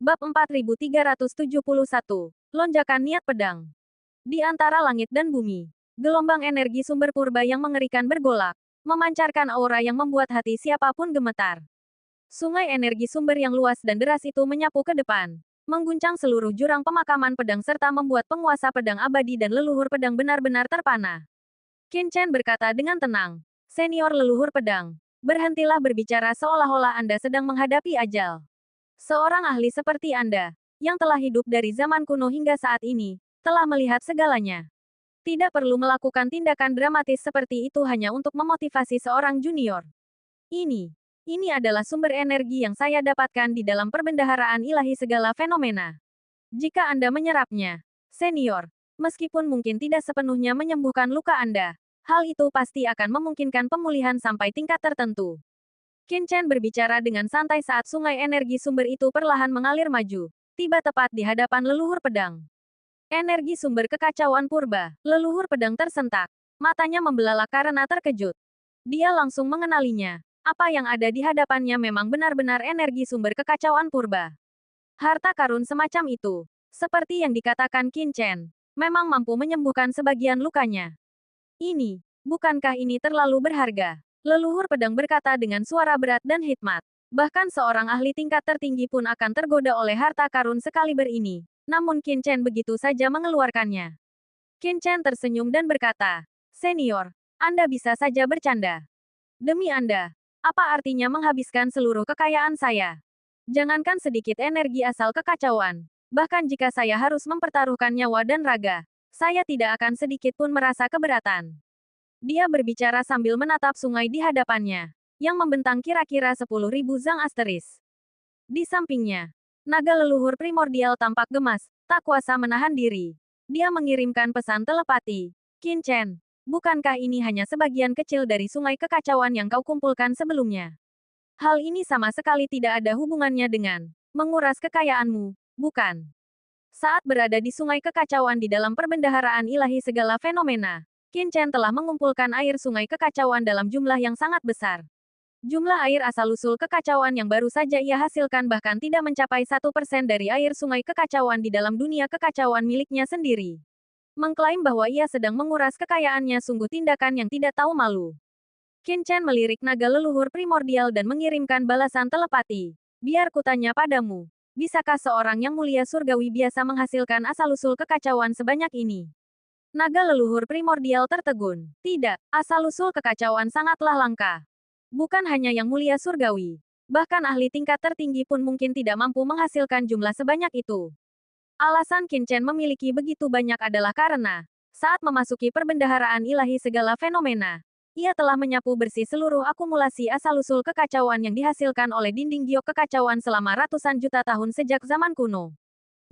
Bab 4371. Lonjakan niat pedang. Di antara langit dan bumi, gelombang energi sumber purba yang mengerikan bergolak, memancarkan aura yang membuat hati siapapun gemetar. Sungai energi sumber yang luas dan deras itu menyapu ke depan, mengguncang seluruh jurang pemakaman pedang serta membuat penguasa pedang abadi dan leluhur pedang benar-benar terpana. Qin Chen berkata dengan tenang, "Senior leluhur pedang, berhentilah berbicara seolah-olah Anda sedang menghadapi ajal. Seorang ahli seperti Anda, yang telah hidup dari zaman kuno hingga saat ini, telah melihat segalanya. Tidak perlu melakukan tindakan dramatis seperti itu hanya untuk memotivasi seorang junior. Ini, ini adalah sumber energi yang saya dapatkan di dalam perbendaharaan ilahi segala fenomena. Jika Anda menyerapnya, senior, meskipun mungkin tidak sepenuhnya menyembuhkan luka Anda, hal itu pasti akan memungkinkan pemulihan sampai tingkat tertentu." Qin Chen berbicara dengan santai saat sungai energi sumber itu perlahan mengalir maju, tiba tepat di hadapan leluhur pedang. Energi sumber kekacauan purba, leluhur pedang tersentak. Matanya membelalak karena terkejut. Dia langsung mengenalinya. Apa yang ada di hadapannya memang benar-benar energi sumber kekacauan purba. Harta karun semacam itu, seperti yang dikatakan Qin Chen, memang mampu menyembuhkan sebagian lukanya. Bukankah ini terlalu berharga? Leluhur pedang berkata dengan suara berat dan hikmat. Bahkan seorang ahli tingkat tertinggi pun akan tergoda oleh harta karun sekaliber ini. Namun Qin Chen begitu saja mengeluarkannya. Qin Chen tersenyum dan berkata, "Senior, Anda bisa saja bercanda. Demi Anda, apa artinya menghabiskan seluruh kekayaan saya? Jangankan sedikit energi asal kekacauan. Bahkan jika saya harus mempertaruhkan nyawa dan raga, saya tidak akan sedikit pun merasa keberatan." Dia berbicara sambil menatap sungai di hadapannya, yang membentang kira-kira 10.000 zang asteris. Di sampingnya, naga leluhur primordial tampak gemas, tak kuasa menahan diri. Dia mengirimkan pesan telepati. "Qin Chen, bukankah ini hanya sebagian kecil dari sungai kekacauan yang kau kumpulkan sebelumnya? Hal ini sama sekali tidak ada hubungannya dengan menguras kekayaanmu, bukan?" Saat berada di sungai kekacauan di dalam perbendaharaan ilahi segala fenomena, Qin Chen telah mengumpulkan air sungai kekacauan dalam jumlah yang sangat besar. Jumlah air asal-usul kekacauan yang baru saja ia hasilkan bahkan tidak mencapai 1% dari air sungai kekacauan di dalam dunia kekacauan miliknya sendiri. Mengklaim bahwa ia sedang menguras kekayaannya sungguh tindakan yang tidak tahu malu. Qin Chen melirik naga leluhur primordial dan mengirimkan balasan telepati. "Biar kutanya padamu, bisakah seorang yang mulia surgawi biasa menghasilkan asal-usul kekacauan sebanyak ini?" Naga leluhur primordial tertegun. "Tidak, asal-usul kekacauan sangatlah langka. Bukan hanya yang mulia surgawi. Bahkan ahli tingkat tertinggi pun mungkin tidak mampu menghasilkan jumlah sebanyak itu." Alasan Qin Chen memiliki begitu banyak adalah karena, saat memasuki perbendaharaan ilahi segala fenomena, ia telah menyapu bersih seluruh akumulasi asal-usul kekacauan yang dihasilkan oleh dinding giok kekacauan selama ratusan juta tahun sejak zaman kuno.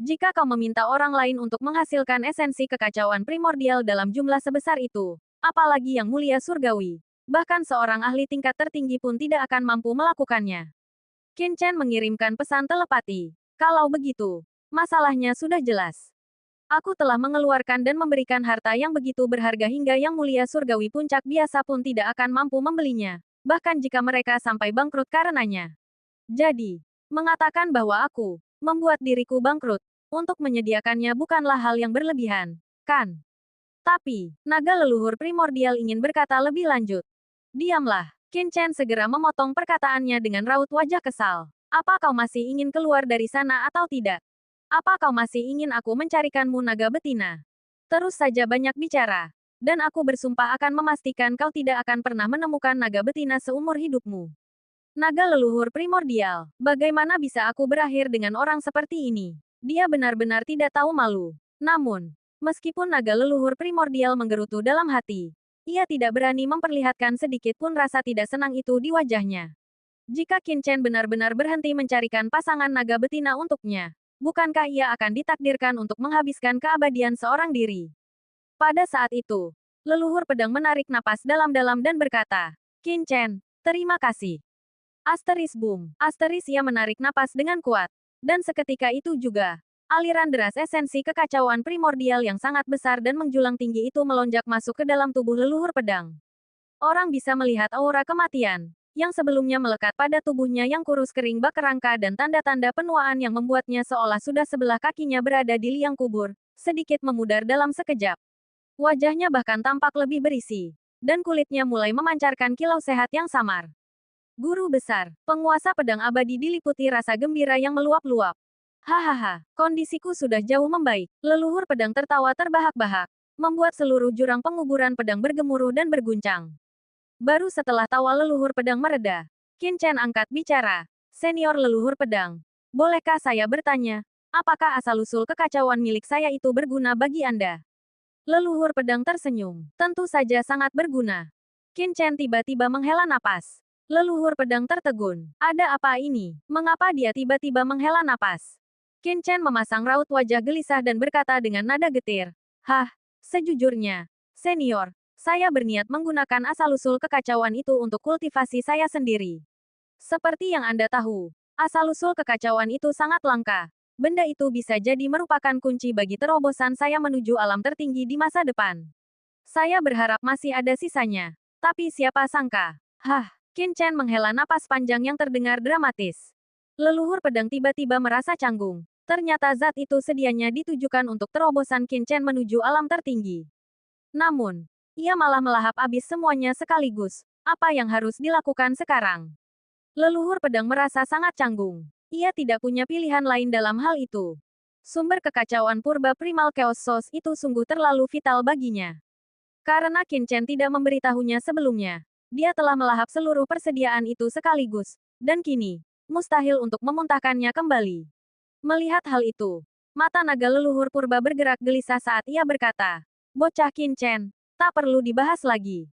Jika kau meminta orang lain untuk menghasilkan esensi kekacauan primordial dalam jumlah sebesar itu, apalagi yang mulia surgawi, bahkan seorang ahli tingkat tertinggi pun tidak akan mampu melakukannya. Qin Chen mengirimkan pesan telepati. "Kalau begitu, masalahnya sudah jelas. Aku telah mengeluarkan dan memberikan harta yang begitu berharga hingga yang mulia surgawi puncak biasa pun tidak akan mampu membelinya, bahkan jika mereka sampai bangkrut karenanya. Jadi, mengatakan bahwa aku membuat diriku bangkrut untuk menyediakannya bukanlah hal yang berlebihan, kan?" Tapi, naga leluhur primordial ingin berkata lebih lanjut. "Diamlah." Qin Chen segera memotong perkataannya dengan raut wajah kesal. "Apa kau masih ingin keluar dari sana atau tidak? Apa kau masih ingin aku mencarikanmu naga betina? Terus saja banyak bicara. Dan aku bersumpah akan memastikan kau tidak akan pernah menemukan naga betina seumur hidupmu." Naga leluhur primordial, bagaimana bisa aku berakhir dengan orang seperti ini? Dia benar-benar tidak tahu malu. Namun, meskipun naga leluhur primordial menggerutu dalam hati, ia tidak berani memperlihatkan sedikit pun rasa tidak senang itu di wajahnya. Jika Qin Chen benar-benar berhenti mencarikan pasangan naga betina untuknya, bukankah ia akan ditakdirkan untuk menghabiskan keabadian seorang diri? Pada saat itu, leluhur pedang menarik napas dalam-dalam dan berkata, "Qin Chen, terima kasih." Asteris boom. Asteris ia menarik napas dengan kuat. Dan seketika itu juga, aliran deras esensi kekacauan primordial yang sangat besar dan menjulang tinggi itu melonjak masuk ke dalam tubuh leluhur pedang. Orang bisa melihat aura kematian yang sebelumnya melekat pada tubuhnya yang kurus kering bak kerangka dan tanda-tanda penuaan yang membuatnya seolah sudah sebelah kakinya berada di liang kubur, sedikit memudar dalam sekejap. Wajahnya bahkan tampak lebih berisi, dan kulitnya mulai memancarkan kilau sehat yang samar. Guru besar, penguasa pedang abadi diliputi rasa gembira yang meluap-luap. Hahaha, kondisiku sudah jauh membaik. Leluhur pedang tertawa terbahak-bahak, membuat seluruh jurang penguburan pedang bergemuruh dan berguncang. Baru setelah tawa leluhur pedang mereda, Qin Chen angkat bicara. Senior leluhur pedang, bolehkah saya bertanya, apakah asal-usul kekacauan milik saya itu berguna bagi Anda? Leluhur pedang tersenyum. Tentu saja sangat berguna. Qin Chen tiba-tiba menghela napas. Leluhur pedang tertegun. Ada apa ini? Mengapa dia tiba-tiba menghela napas? Qin Chen memasang raut wajah gelisah dan berkata dengan nada getir. Hah, sejujurnya, senior, saya berniat menggunakan asal-usul kekacauan itu untuk kultivasi saya sendiri. Seperti yang Anda tahu, asal-usul kekacauan itu sangat langka. Benda itu bisa jadi merupakan kunci bagi terobosan saya menuju alam tertinggi di masa depan. Saya berharap masih ada sisanya. Tapi siapa sangka? Hah, Qin Chen menghela napas panjang yang terdengar dramatis. Leluhur pedang tiba-tiba merasa canggung. Ternyata zat itu sedianya ditujukan untuk terobosan Qin Chen menuju alam tertinggi. Namun, ia malah melahap habis semuanya sekaligus. Apa yang harus dilakukan sekarang? Leluhur pedang merasa sangat canggung. Ia tidak punya pilihan lain dalam hal itu. Sumber kekacauan purba primal Chaos Source itu sungguh terlalu vital baginya. Karena Qin Chen tidak memberitahunya sebelumnya, dia telah melahap seluruh persediaan itu sekaligus, dan kini, mustahil untuk memuntahkannya kembali. Melihat hal itu, mata naga leluhur purba bergerak gelisah saat ia berkata, Bocah Qin Chen, tak perlu dibahas lagi.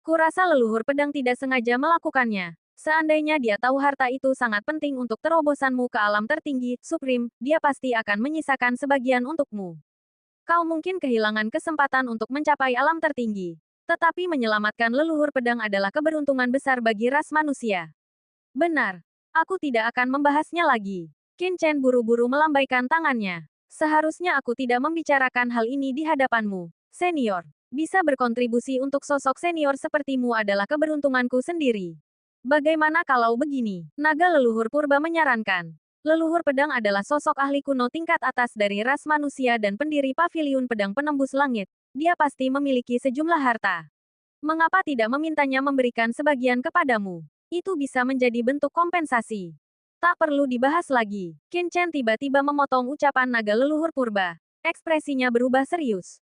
Kurasa leluhur pedang tidak sengaja melakukannya. Seandainya dia tahu harta itu sangat penting untuk terobosanmu ke alam tertinggi, Supreme, dia pasti akan menyisakan sebagian untukmu. Kau mungkin kehilangan kesempatan untuk mencapai alam tertinggi. Tetapi menyelamatkan leluhur pedang adalah keberuntungan besar bagi ras manusia. Benar. Aku tidak akan membahasnya lagi. Qin Chen buru-buru melambaikan tangannya. Seharusnya aku tidak membicarakan hal ini di hadapanmu, senior. Bisa berkontribusi untuk sosok senior sepertimu adalah keberuntunganku sendiri. Bagaimana kalau begini? Naga leluhur purba menyarankan. Leluhur pedang adalah sosok ahli kuno tingkat atas dari ras manusia dan pendiri paviliun pedang penembus langit. Dia pasti memiliki sejumlah harta. Mengapa tidak memintanya memberikan sebagian kepadamu? Itu bisa menjadi bentuk kompensasi. Tak perlu dibahas lagi. Qin Chen tiba-tiba memotong ucapan naga leluhur purba. Ekspresinya berubah serius.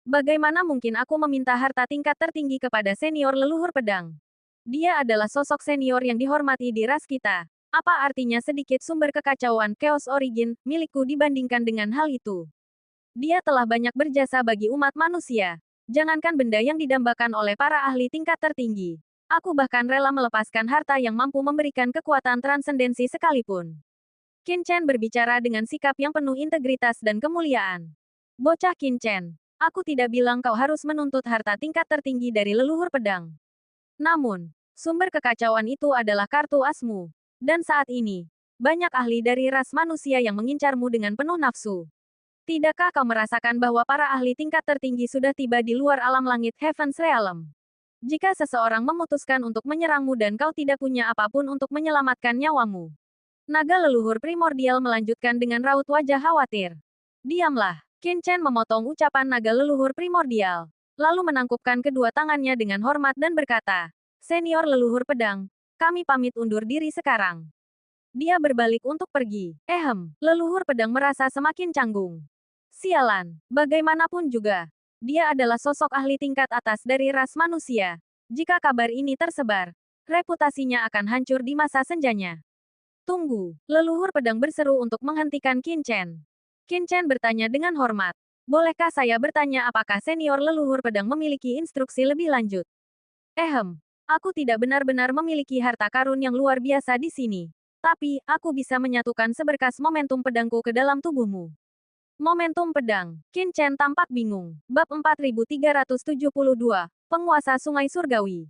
Bagaimana mungkin aku meminta harta tingkat tertinggi kepada senior leluhur pedang? Dia adalah sosok senior yang dihormati di ras kita. Apa artinya sedikit sumber kekacauan Chaos Origin milikku dibandingkan dengan hal itu? Dia telah banyak berjasa bagi umat manusia. Jangankan benda yang didambakan oleh para ahli tingkat tertinggi. Aku bahkan rela melepaskan harta yang mampu memberikan kekuatan transendensi sekalipun. Qin Chen berbicara dengan sikap yang penuh integritas dan kemuliaan. Bocah Qin Chen, aku tidak bilang kau harus menuntut harta tingkat tertinggi dari leluhur pedang. Namun, sumber kekacauan itu adalah kartu asmu. Dan saat ini, banyak ahli dari ras manusia yang mengincarmu dengan penuh nafsu. Tidakkah kau merasakan bahwa para ahli tingkat tertinggi sudah tiba di luar alam langit Heaven's Realm? Jika seseorang memutuskan untuk menyerangmu dan kau tidak punya apapun untuk menyelamatkan nyawamu. Naga leluhur primordial melanjutkan dengan raut wajah khawatir. Diamlah. Qin Chen memotong ucapan naga leluhur primordial. Lalu menangkupkan kedua tangannya dengan hormat dan berkata, Senior leluhur pedang, kami pamit undur diri sekarang. Dia berbalik untuk pergi. Leluhur pedang merasa semakin canggung. Sialan, bagaimanapun juga. Dia adalah sosok ahli tingkat atas dari ras manusia. Jika kabar ini tersebar, reputasinya akan hancur di masa senjanya. Tunggu, leluhur pedang berseru untuk menghentikan Qin Chen. Qin Chen bertanya dengan hormat. Bolehkah saya bertanya apakah senior leluhur pedang memiliki instruksi lebih lanjut? Aku tidak benar-benar memiliki harta karun yang luar biasa di sini. Tapi, aku bisa menyatukan seberkas momentum pedangku ke dalam tubuhmu. Momentum pedang. Qin Chen tampak bingung. Bab 4372. Penguasa Sungai Surgawi.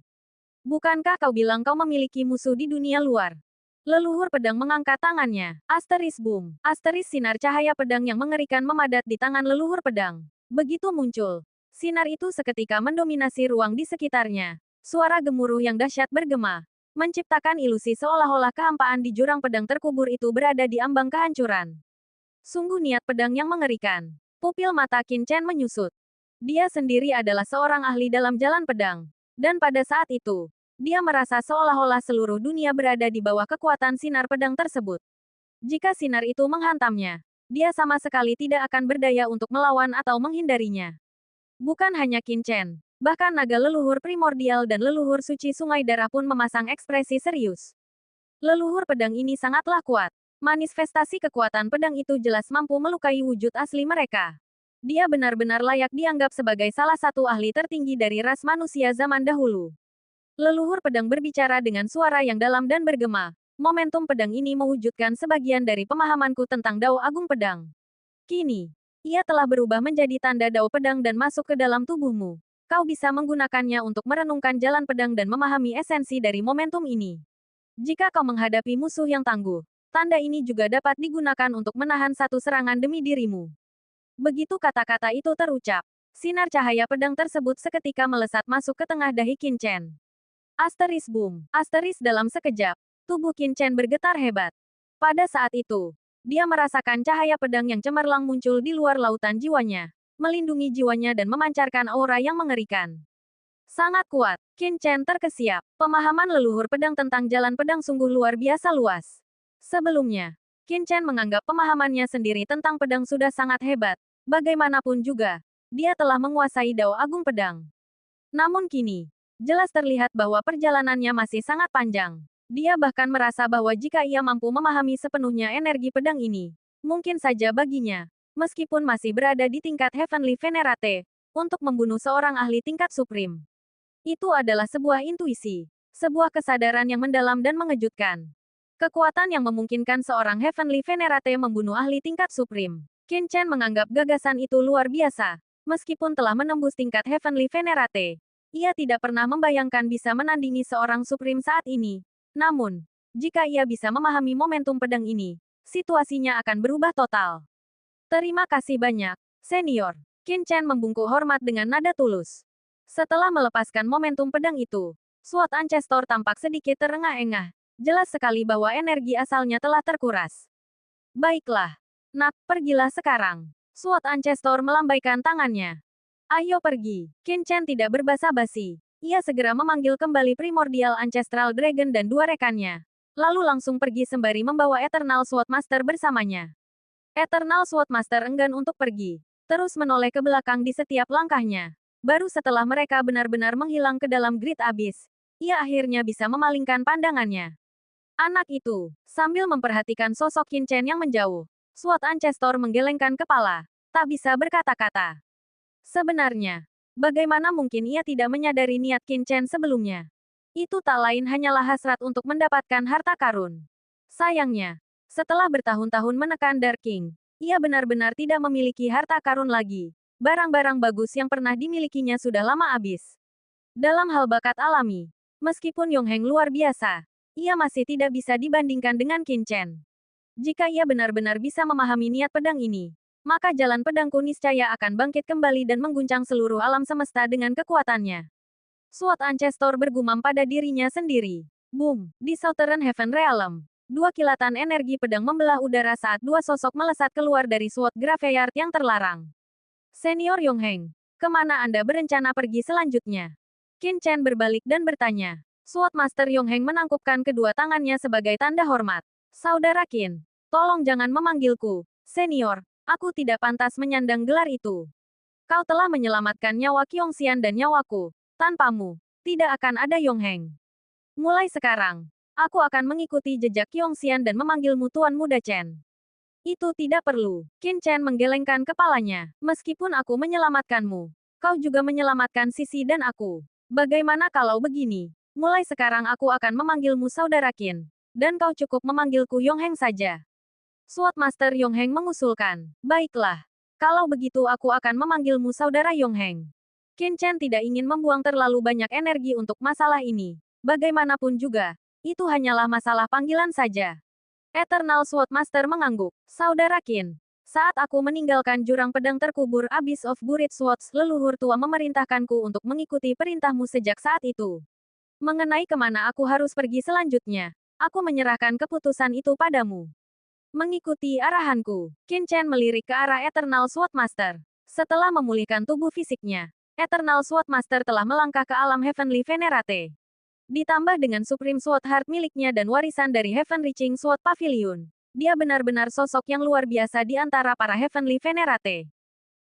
Bukankah kau bilang kau memiliki musuh di dunia luar? Leluhur pedang mengangkat tangannya. Asteris boom. Asteris sinar cahaya pedang yang mengerikan memadat di tangan leluhur pedang. Begitu muncul, sinar itu seketika mendominasi ruang di sekitarnya. Suara gemuruh yang dahsyat bergema. menciptakan ilusi seolah-olah kehampaan di jurang pedang terkubur itu berada di ambang kehancuran. Sungguh niat pedang yang mengerikan. Pupil mata Qin Chen menyusut. Dia sendiri adalah seorang ahli dalam jalan pedang. Dan pada saat itu, dia merasa seolah-olah seluruh dunia berada di bawah kekuatan sinar pedang tersebut. Jika sinar itu menghantamnya, dia sama sekali tidak akan berdaya untuk melawan atau menghindarinya. Bukan hanya Qin Chen, bahkan naga leluhur primordial dan leluhur suci sungai darah pun memasang ekspresi serius. Leluhur pedang ini sangatlah kuat. Manifestasi kekuatan pedang itu jelas mampu melukai wujud asli mereka. Dia benar-benar layak dianggap sebagai salah satu ahli tertinggi dari ras manusia zaman dahulu. Leluhur pedang berbicara dengan suara yang dalam dan bergema. Momentum pedang ini mewujudkan sebagian dari pemahamanku tentang Dao Agung Pedang. Kini, ia telah berubah menjadi tanda Dao Pedang dan masuk ke dalam tubuhmu. Kau bisa menggunakannya untuk merenungkan jalan pedang dan memahami esensi dari momentum ini. Jika kau menghadapi musuh yang tangguh, tanda ini juga dapat digunakan untuk menahan satu serangan demi dirimu. Begitu kata-kata itu terucap, sinar cahaya pedang tersebut seketika melesat masuk ke tengah dahi Qin Chen. Asteris boom, asteris dalam sekejap, tubuh Qin Chen bergetar hebat. Pada saat itu, dia merasakan cahaya pedang yang cemerlang muncul di luar lautan jiwanya, melindungi jiwanya dan memancarkan aura yang mengerikan. Sangat kuat, Qin Chen terkesiap. Pemahaman leluhur pedang tentang jalan pedang sungguh luar biasa luas. Sebelumnya, Qin Chen menganggap pemahamannya sendiri tentang pedang sudah sangat hebat. Bagaimanapun juga, dia telah menguasai Dao Agung Pedang. Namun kini, jelas terlihat bahwa perjalanannya masih sangat panjang. Dia bahkan merasa bahwa jika ia mampu memahami sepenuhnya energi pedang ini, mungkin saja baginya, meskipun masih berada di tingkat Heavenly Venerate, untuk membunuh seorang ahli tingkat Supreme. Itu adalah sebuah intuisi, sebuah kesadaran yang mendalam dan mengejutkan. Kekuatan yang memungkinkan seorang Heavenly Venerate membunuh ahli tingkat Supreme. Qin Chen menganggap gagasan itu luar biasa. Meskipun telah menembus tingkat Heavenly Venerate, ia tidak pernah membayangkan bisa menandingi seorang Supreme saat ini. Namun, jika ia bisa memahami momentum pedang ini, situasinya akan berubah total. Terima kasih banyak, senior. Qin Chen membungkuk hormat dengan nada tulus. Setelah melepaskan momentum pedang itu, Sword Ancestor tampak sedikit terengah-engah. Jelas sekali bahwa energi asalnya telah terkuras. Baiklah. Nak, pergilah sekarang. Sword Ancestor melambaikan tangannya. Ayo pergi. Qin Chen tidak berbasa-basi. Ia segera memanggil kembali Primordial Ancestral Dragon dan dua rekannya. Lalu langsung pergi sembari membawa Eternal Sword Master bersamanya. Eternal Sword Master enggan untuk pergi. Terus menoleh ke belakang di setiap langkahnya. Baru setelah mereka benar-benar menghilang ke dalam Great Abyss, ia akhirnya bisa memalingkan pandangannya. Anak itu, sambil memperhatikan sosok Qin Chen yang menjauh, Sword Ancestor menggelengkan kepala, tak bisa berkata-kata. Sebenarnya, bagaimana mungkin ia tidak menyadari niat Qin Chen sebelumnya? Itu tak lain hanyalah hasrat untuk mendapatkan harta karun. Sayangnya, setelah bertahun-tahun menekan Dark King, ia benar-benar tidak memiliki harta karun lagi. Barang-barang bagus yang pernah dimilikinya sudah lama habis. Dalam hal bakat alami, meskipun Yong Heng luar biasa, ia masih tidak bisa dibandingkan dengan Qin Chen. Jika ia benar-benar bisa memahami niat pedang ini, maka jalan pedangku niscaya akan bangkit kembali dan mengguncang seluruh alam semesta dengan kekuatannya. Sword Ancestor bergumam pada dirinya sendiri. Boom! Di Southern Heaven Realm, dua kilatan energi pedang membelah udara saat dua sosok melesat keluar dari Sword Graveyard yang terlarang. Senior Yong Heng, kemana Anda berencana pergi selanjutnya? Qin Chen berbalik dan bertanya. Sword Master Yong Heng menangkupkan kedua tangannya sebagai tanda hormat. Saudara Qin, tolong jangan memanggilku, senior. Aku tidak pantas menyandang gelar itu. Kau telah menyelamatkan nyawa Qiongxian dan nyawaku. Tanpamu, tidak akan ada Yong Heng. Mulai sekarang, aku akan mengikuti jejak Qiongxian dan memanggilmu Tuan Muda Chen. Itu tidak perlu. Qin Chen menggelengkan kepalanya. Meskipun aku menyelamatkanmu, kau juga menyelamatkan Sisi dan aku. Bagaimana kalau begini? Mulai sekarang aku akan memanggilmu Saudara Qin. Dan kau cukup memanggilku Yong Heng saja. Sword Master Yong Heng mengusulkan. Baiklah. Kalau begitu aku akan memanggilmu Saudara Yong Heng. Qin Chen tidak ingin membuang terlalu banyak energi untuk masalah ini. Bagaimanapun juga, itu hanyalah masalah panggilan saja. Eternal Sword Master mengangguk. Saudara Qin, saat aku meninggalkan jurang pedang terkubur Abyss of Buried Swords, leluhur tua memerintahkanku untuk mengikuti perintahmu sejak saat itu. Mengenai kemana aku harus pergi selanjutnya, aku menyerahkan keputusan itu padamu. Mengikuti arahanku, Qin Chen melirik ke arah Eternal Sword Master. Setelah memulihkan tubuh fisiknya, Eternal Sword Master telah melangkah ke alam Heavenly Venerate. Ditambah dengan Supreme Sword Heart miliknya dan warisan dari Heaven Reaching Sword Pavilion, dia benar-benar sosok yang luar biasa di antara para Heavenly Venerate.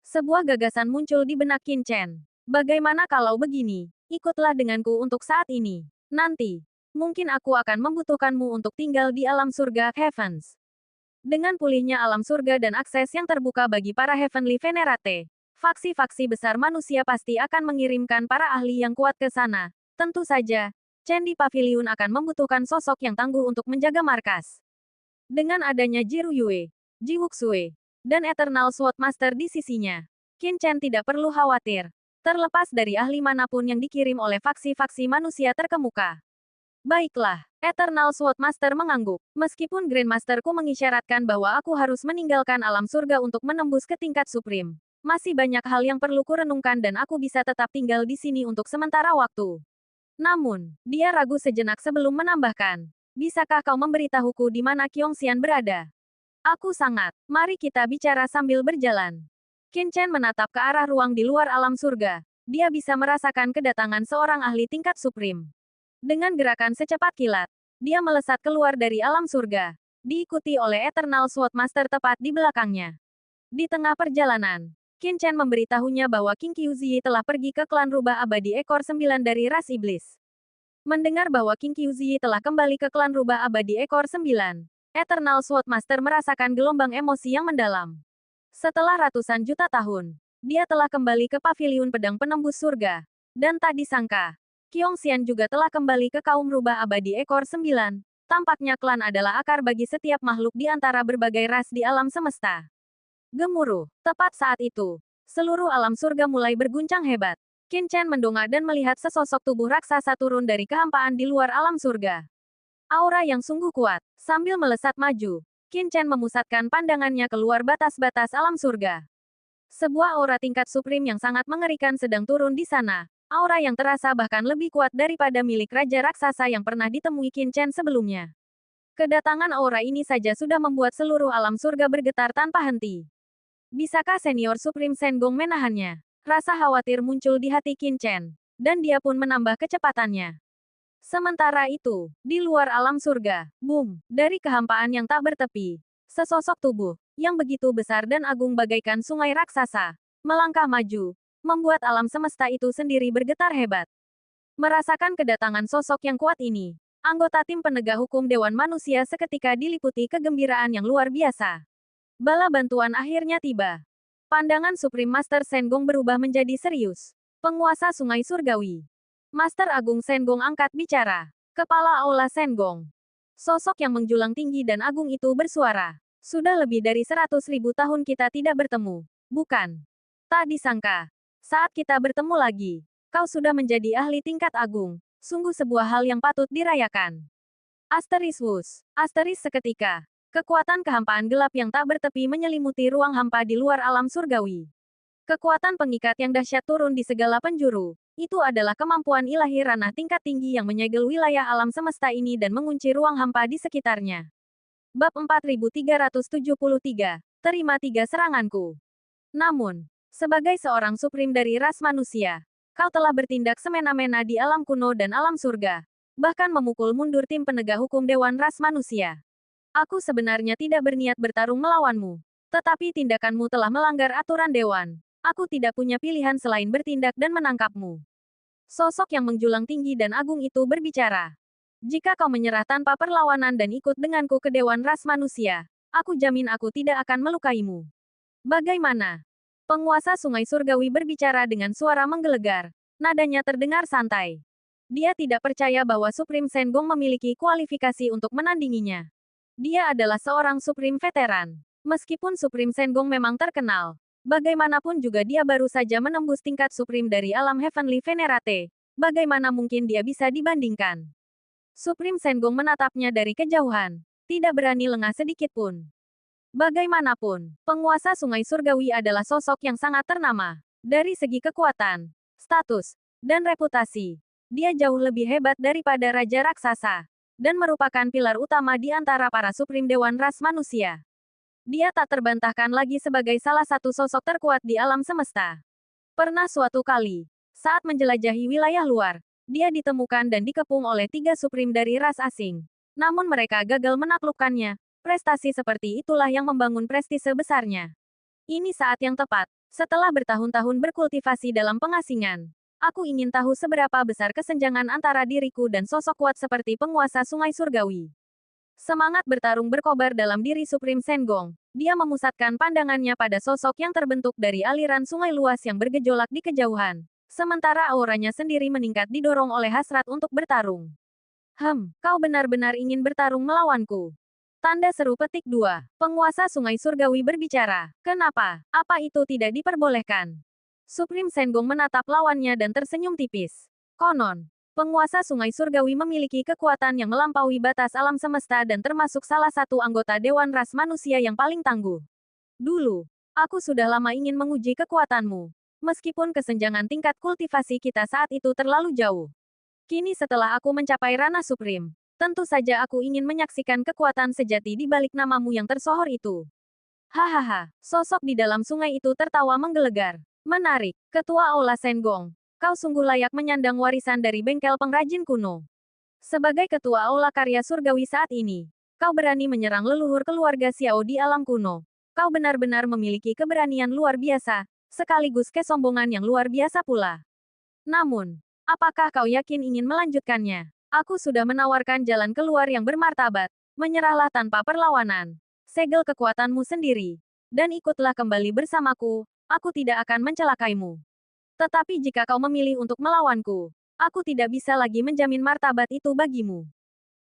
Sebuah gagasan muncul di benak Qin Chen. Bagaimana kalau begini? Ikutlah denganku untuk saat ini. Nanti, mungkin aku akan membutuhkanmu untuk tinggal di alam surga Heavens. Dengan pulihnya alam surga dan akses yang terbuka bagi para Heavenly Venerate, faksi-faksi besar manusia pasti akan mengirimkan para ahli yang kuat ke sana. Tentu saja, Chen di Pavilion akan membutuhkan sosok yang tangguh untuk menjaga markas. Dengan adanya Jiru Yue, Ji Wuxue, dan Eternal Sword Master di sisinya, Qin Chen tidak perlu khawatir. Terlepas dari ahli manapun yang dikirim oleh faksi-faksi manusia terkemuka. Baiklah, Eternal Sword Master mengangguk. Meskipun Grandmasterku mengisyaratkan bahwa aku harus meninggalkan alam surga untuk menembus ke tingkat Supreme, masih banyak hal yang perlu kurenungkan dan aku bisa tetap tinggal di sini untuk sementara waktu. Namun, dia ragu sejenak sebelum menambahkan. Bisakah kau memberitahuku di mana Qiongxian berada? Aku sangat. Mari kita bicara sambil berjalan. Qin Chen menatap ke arah ruang di luar alam surga. Dia bisa merasakan kedatangan seorang ahli tingkat Supreme. Dengan gerakan secepat kilat, dia melesat keluar dari alam surga, diikuti oleh Eternal Sword Master tepat di belakangnya. Di tengah perjalanan, Qin Chen memberitahunya bahwa King Qiuzi telah pergi ke klan rubah abadi ekor 9 dari ras iblis. Mendengar bahwa King Qiuzi telah kembali ke klan rubah abadi ekor 9, Eternal Sword Master merasakan gelombang emosi yang mendalam. Setelah ratusan juta tahun, dia telah kembali ke pavilion pedang penembus surga. Dan tak disangka, Qiongxian juga telah kembali ke kaum rubah abadi ekor 9. Tampaknya klan adalah akar bagi setiap makhluk di antara berbagai ras di alam semesta. Gemuruh. Tepat saat itu, seluruh alam surga mulai berguncang hebat. Qin Chen mendongak dan melihat sesosok tubuh raksasa turun dari kehampaan di luar alam surga. Aura yang sungguh kuat. Sambil melesat maju, Qin Chen memusatkan pandangannya keluar batas-batas alam surga. Sebuah aura tingkat supreme yang sangat mengerikan sedang turun di sana. Aura yang terasa bahkan lebih kuat daripada milik Raja Raksasa yang pernah ditemui Qin Chen sebelumnya. Kedatangan aura ini saja sudah membuat seluruh alam surga bergetar tanpa henti. Bisakah Senior Supreme Sengong menahannya? Rasa khawatir muncul di hati Qin Chen, dan dia pun menambah kecepatannya. Sementara itu, di luar alam surga, boom, dari kehampaan yang tak bertepi, sesosok tubuh, yang begitu besar dan agung bagaikan sungai raksasa, melangkah maju, membuat alam semesta itu sendiri bergetar hebat. Merasakan kedatangan sosok yang kuat ini, anggota tim penegak hukum Dewan Manusia seketika diliputi kegembiraan yang luar biasa. Bala bantuan akhirnya tiba. Pandangan Supreme Master Sengong berubah menjadi serius. Penguasa Sungai Surgawi. Master Agung Sengong angkat bicara. Kepala Aula Sengong. Sosok yang menjulang tinggi dan agung itu bersuara. Sudah lebih dari 100.000 tahun kita tidak bertemu. Bukan? Tak disangka. Saat kita bertemu lagi, kau sudah menjadi ahli tingkat agung. Sungguh sebuah hal yang patut dirayakan. Asteris wus. Asteris seketika. Kekuatan kehampaan gelap yang tak bertepi menyelimuti ruang hampa di luar alam surgawi. Kekuatan pengikat yang dahsyat turun di segala penjuru. Itu adalah kemampuan ilahi ranah tingkat tinggi yang menyegel wilayah alam semesta ini dan mengunci ruang hampa di sekitarnya. Bab 4373. Terima 3 seranganku. Namun, sebagai seorang supreme dari ras manusia, kau telah bertindak semena-mena di alam kuno dan alam surga, bahkan memukul mundur tim penegak hukum Dewan Ras Manusia. Aku sebenarnya tidak berniat bertarung melawanmu, tetapi tindakanmu telah melanggar aturan Dewan. Aku tidak punya pilihan selain bertindak dan menangkapmu. Sosok yang menjulang tinggi dan agung itu berbicara. Jika kau menyerah tanpa perlawanan dan ikut denganku ke Dewan Ras Manusia, aku jamin aku tidak akan melukaimu. Bagaimana? Penguasa Sungai Surgawi berbicara dengan suara menggelegar. Nadanya terdengar santai. Dia tidak percaya bahwa Supreme Sengong memiliki kualifikasi untuk menandinginya. Dia adalah seorang Supreme veteran. Meskipun Supreme Sengong memang terkenal, bagaimanapun juga dia baru saja menembus tingkat Supreme dari alam Heavenly Venerate. Bagaimana mungkin dia bisa dibandingkan? Supreme Sengong menatapnya dari kejauhan. Tidak berani lengah sedikit pun. Bagaimanapun, penguasa Sungai Surgawi adalah sosok yang sangat ternama. Dari segi kekuatan, status, dan reputasi. Dia jauh lebih hebat daripada Raja Raksasa, dan merupakan pilar utama di antara para Supreme Dewan Ras Manusia. Dia tak terbantahkan lagi sebagai salah satu sosok terkuat di alam semesta. Pernah suatu kali, saat menjelajahi wilayah luar, dia ditemukan dan dikepung oleh 3 Supreme dari ras asing. Namun mereka gagal menaklukkannya. Prestasi seperti itulah yang membangun prestise besarnya. Ini saat yang tepat. Setelah bertahun-tahun berkultivasi dalam pengasingan, aku ingin tahu seberapa besar kesenjangan antara diriku dan sosok kuat seperti penguasa Sungai Surgawi. Semangat bertarung berkobar dalam diri Supreme Sengong. Dia memusatkan pandangannya pada sosok yang terbentuk dari aliran sungai luas yang bergejolak di kejauhan. Sementara auranya sendiri meningkat didorong oleh hasrat untuk bertarung. Kau benar-benar ingin bertarung melawanku. Tanda seru petik 2. Penguasa Sungai Surgawi berbicara. Kenapa? Apa itu tidak diperbolehkan? Supreme Sengong menatap lawannya dan tersenyum tipis. Konon, penguasa Sungai Surgawi memiliki kekuatan yang melampaui batas alam semesta dan termasuk salah satu anggota Dewan Ras Manusia yang paling tangguh. Dulu, aku sudah lama ingin menguji kekuatanmu. Meskipun kesenjangan tingkat kultivasi kita saat itu terlalu jauh. Kini setelah aku mencapai ranah Supreme, tentu saja aku ingin menyaksikan kekuatan sejati di balik namamu yang tersohor itu. Hahaha, sosok di dalam sungai itu tertawa menggelegar. Menarik, Ketua Aula Sengong. Kau sungguh layak menyandang warisan dari bengkel pengrajin kuno. Sebagai Ketua Aula Karya Surgawi saat ini, kau berani menyerang leluhur keluarga Xiao di alam kuno. Kau benar-benar memiliki keberanian luar biasa, sekaligus kesombongan yang luar biasa pula. Namun, apakah kau yakin ingin melanjutkannya? Aku sudah menawarkan jalan keluar yang bermartabat. Menyerahlah tanpa perlawanan. Segel kekuatanmu sendiri. Dan ikutlah kembali bersamaku. Aku tidak akan mencelakaimu. Tetapi jika kau memilih untuk melawanku, aku tidak bisa lagi menjamin martabat itu bagimu.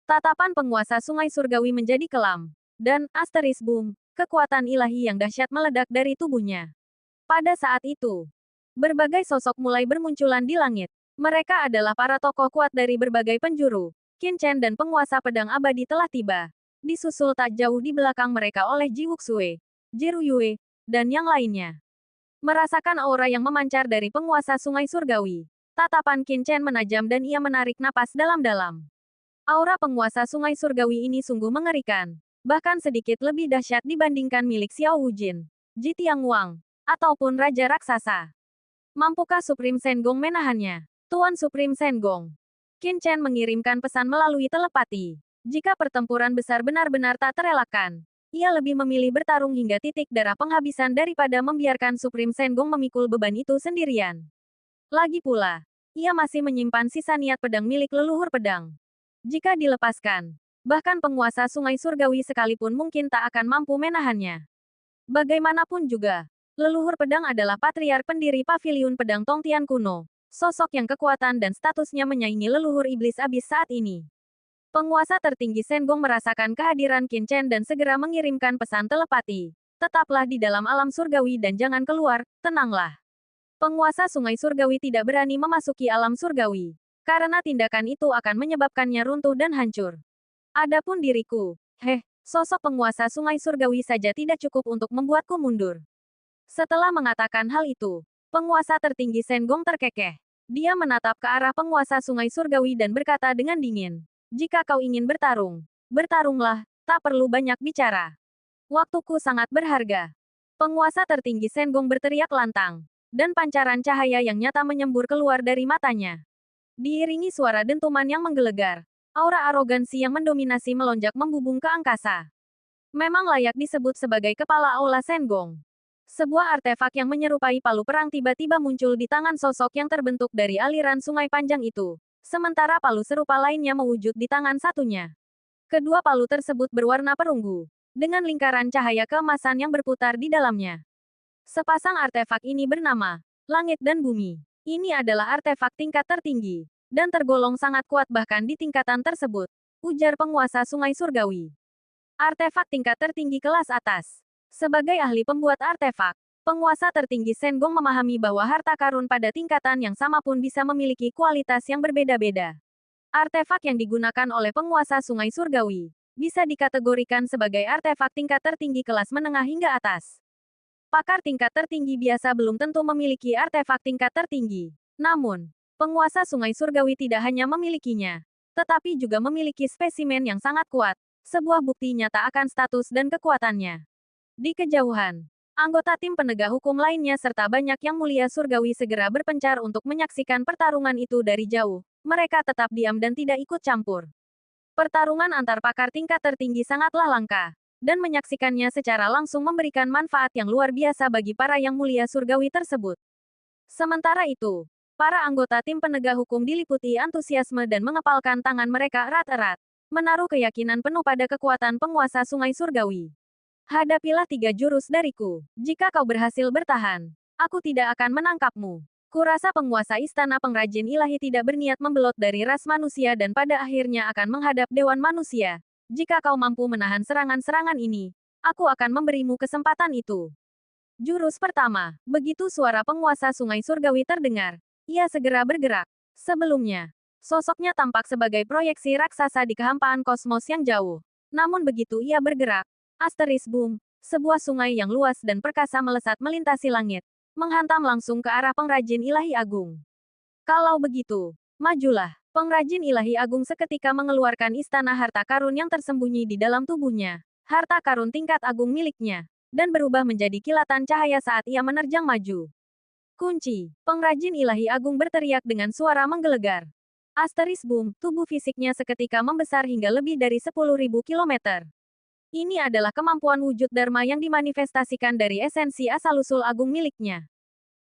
Tatapan penguasa Sungai Surgawi menjadi kelam. Dan, asteris boom, kekuatan ilahi yang dahsyat meledak dari tubuhnya. Pada saat itu, berbagai sosok mulai bermunculan di langit. Mereka adalah para tokoh kuat dari berbagai penjuru. Qin Chen dan penguasa pedang abadi telah tiba. Disusul tak jauh di belakang mereka oleh Ji Wuxue, Jiru Yue, dan yang lainnya. Merasakan aura yang memancar dari penguasa Sungai Surgawi, tatapan Qin Chen menajam dan ia menarik napas dalam-dalam. Aura penguasa Sungai Surgawi ini sungguh mengerikan. Bahkan sedikit lebih dahsyat dibandingkan milik Xiao Wujin, Ji Tianguang, ataupun Raja Raksasa. Mampukah Supreme Sengong menahannya? Tuan Supreme Sengong. Qin Chen mengirimkan pesan melalui telepati. Jika pertempuran besar benar-benar tak terelakkan, ia lebih memilih bertarung hingga titik darah penghabisan daripada membiarkan Supreme Sengong memikul beban itu sendirian. Lagi pula, ia masih menyimpan sisa niat pedang milik leluhur pedang. Jika dilepaskan, bahkan penguasa Sungai Surgawi sekalipun mungkin tak akan mampu menahannya. Bagaimanapun juga, leluhur pedang adalah patriark pendiri Paviliun Pedang Tongtian kuno. Sosok yang kekuatan dan statusnya menyaingi leluhur iblis abis saat ini. Penguasa tertinggi Sengong merasakan kehadiran Qin Chen dan segera mengirimkan pesan telepati. Tetaplah di dalam alam surgawi dan jangan keluar, tenanglah. Penguasa Sungai Surgawi tidak berani memasuki alam surgawi. Karena tindakan itu akan menyebabkannya runtuh dan hancur. Adapun diriku, sosok penguasa Sungai Surgawi saja tidak cukup untuk membuatku mundur. Setelah mengatakan hal itu, penguasa tertinggi Sengong terkekeh. Dia menatap ke arah penguasa Sungai Surgawi dan berkata dengan dingin, "Jika kau ingin bertarung, bertarunglah, tak perlu banyak bicara. Waktuku sangat berharga." Penguasa tertinggi Sengong berteriak lantang, dan pancaran cahaya yang nyata menyembur keluar dari matanya. Diiringi suara dentuman yang menggelegar, aura arogansi yang mendominasi melonjak membubung ke angkasa. Memang layak disebut sebagai kepala Aula Sengong. Sebuah artefak yang menyerupai palu perang tiba-tiba muncul di tangan sosok yang terbentuk dari aliran sungai panjang itu. Sementara palu serupa lainnya mewujud di tangan satunya. Kedua palu tersebut berwarna perunggu, dengan lingkaran cahaya keemasan yang berputar di dalamnya. Sepasang artefak ini bernama Langit dan Bumi. Ini adalah artefak tingkat tertinggi, dan tergolong sangat kuat bahkan di tingkatan tersebut, ujar penguasa Sungai Surgawi. Artefak tingkat tertinggi kelas atas. Sebagai ahli pembuat artefak, penguasa tertinggi Sengong memahami bahwa harta karun pada tingkatan yang sama pun bisa memiliki kualitas yang berbeda-beda. Artefak yang digunakan oleh penguasa Sungai Surgawi bisa dikategorikan sebagai artefak tingkat tertinggi kelas menengah hingga atas. Pakar tingkat tertinggi biasa belum tentu memiliki artefak tingkat tertinggi. Namun, Penguasa Sungai Surgawi tidak hanya memilikinya, tetapi juga memiliki spesimen yang sangat kuat, sebuah bukti nyata akan status dan kekuatannya. Di kejauhan, anggota tim penegak hukum lainnya serta banyak yang mulia surgawi segera berpencar untuk menyaksikan pertarungan itu dari jauh. Mereka tetap diam dan tidak ikut campur. Pertarungan antar pakar tingkat tertinggi sangatlah langka, dan menyaksikannya secara langsung memberikan manfaat yang luar biasa bagi para yang mulia surgawi tersebut. Sementara itu, para anggota tim penegak hukum diliputi antusiasme dan mengepalkan tangan mereka erat-erat, menaruh keyakinan penuh pada kekuatan penguasa Sungai Surgawi. Hadapilah 3 jurus dariku. Jika kau berhasil bertahan, aku tidak akan menangkapmu. Kurasa penguasa istana pengrajin ilahi tidak berniat membelot dari ras manusia dan pada akhirnya akan menghadap dewan manusia. Jika kau mampu menahan serangan-serangan ini, aku akan memberimu kesempatan itu. Jurus pertama, begitu suara penguasa Sungai Surgawi terdengar, ia segera bergerak. Sebelumnya, sosoknya tampak sebagai proyeksi raksasa di kehampaan kosmos yang jauh. Namun begitu ia bergerak, asteris boom, sebuah sungai yang luas dan perkasa melesat melintasi langit, menghantam langsung ke arah pengrajin ilahi agung. Kalau begitu, majulah. Pengrajin ilahi agung seketika mengeluarkan istana harta karun yang tersembunyi di dalam tubuhnya, harta karun tingkat agung miliknya, dan berubah menjadi kilatan cahaya saat ia menerjang maju. Kunci, pengrajin ilahi agung berteriak dengan suara menggelegar. Asteris boom, tubuh fisiknya seketika membesar hingga lebih dari 10.000 kilometer. Ini adalah kemampuan wujud Dharma yang dimanifestasikan dari esensi asal-usul agung miliknya.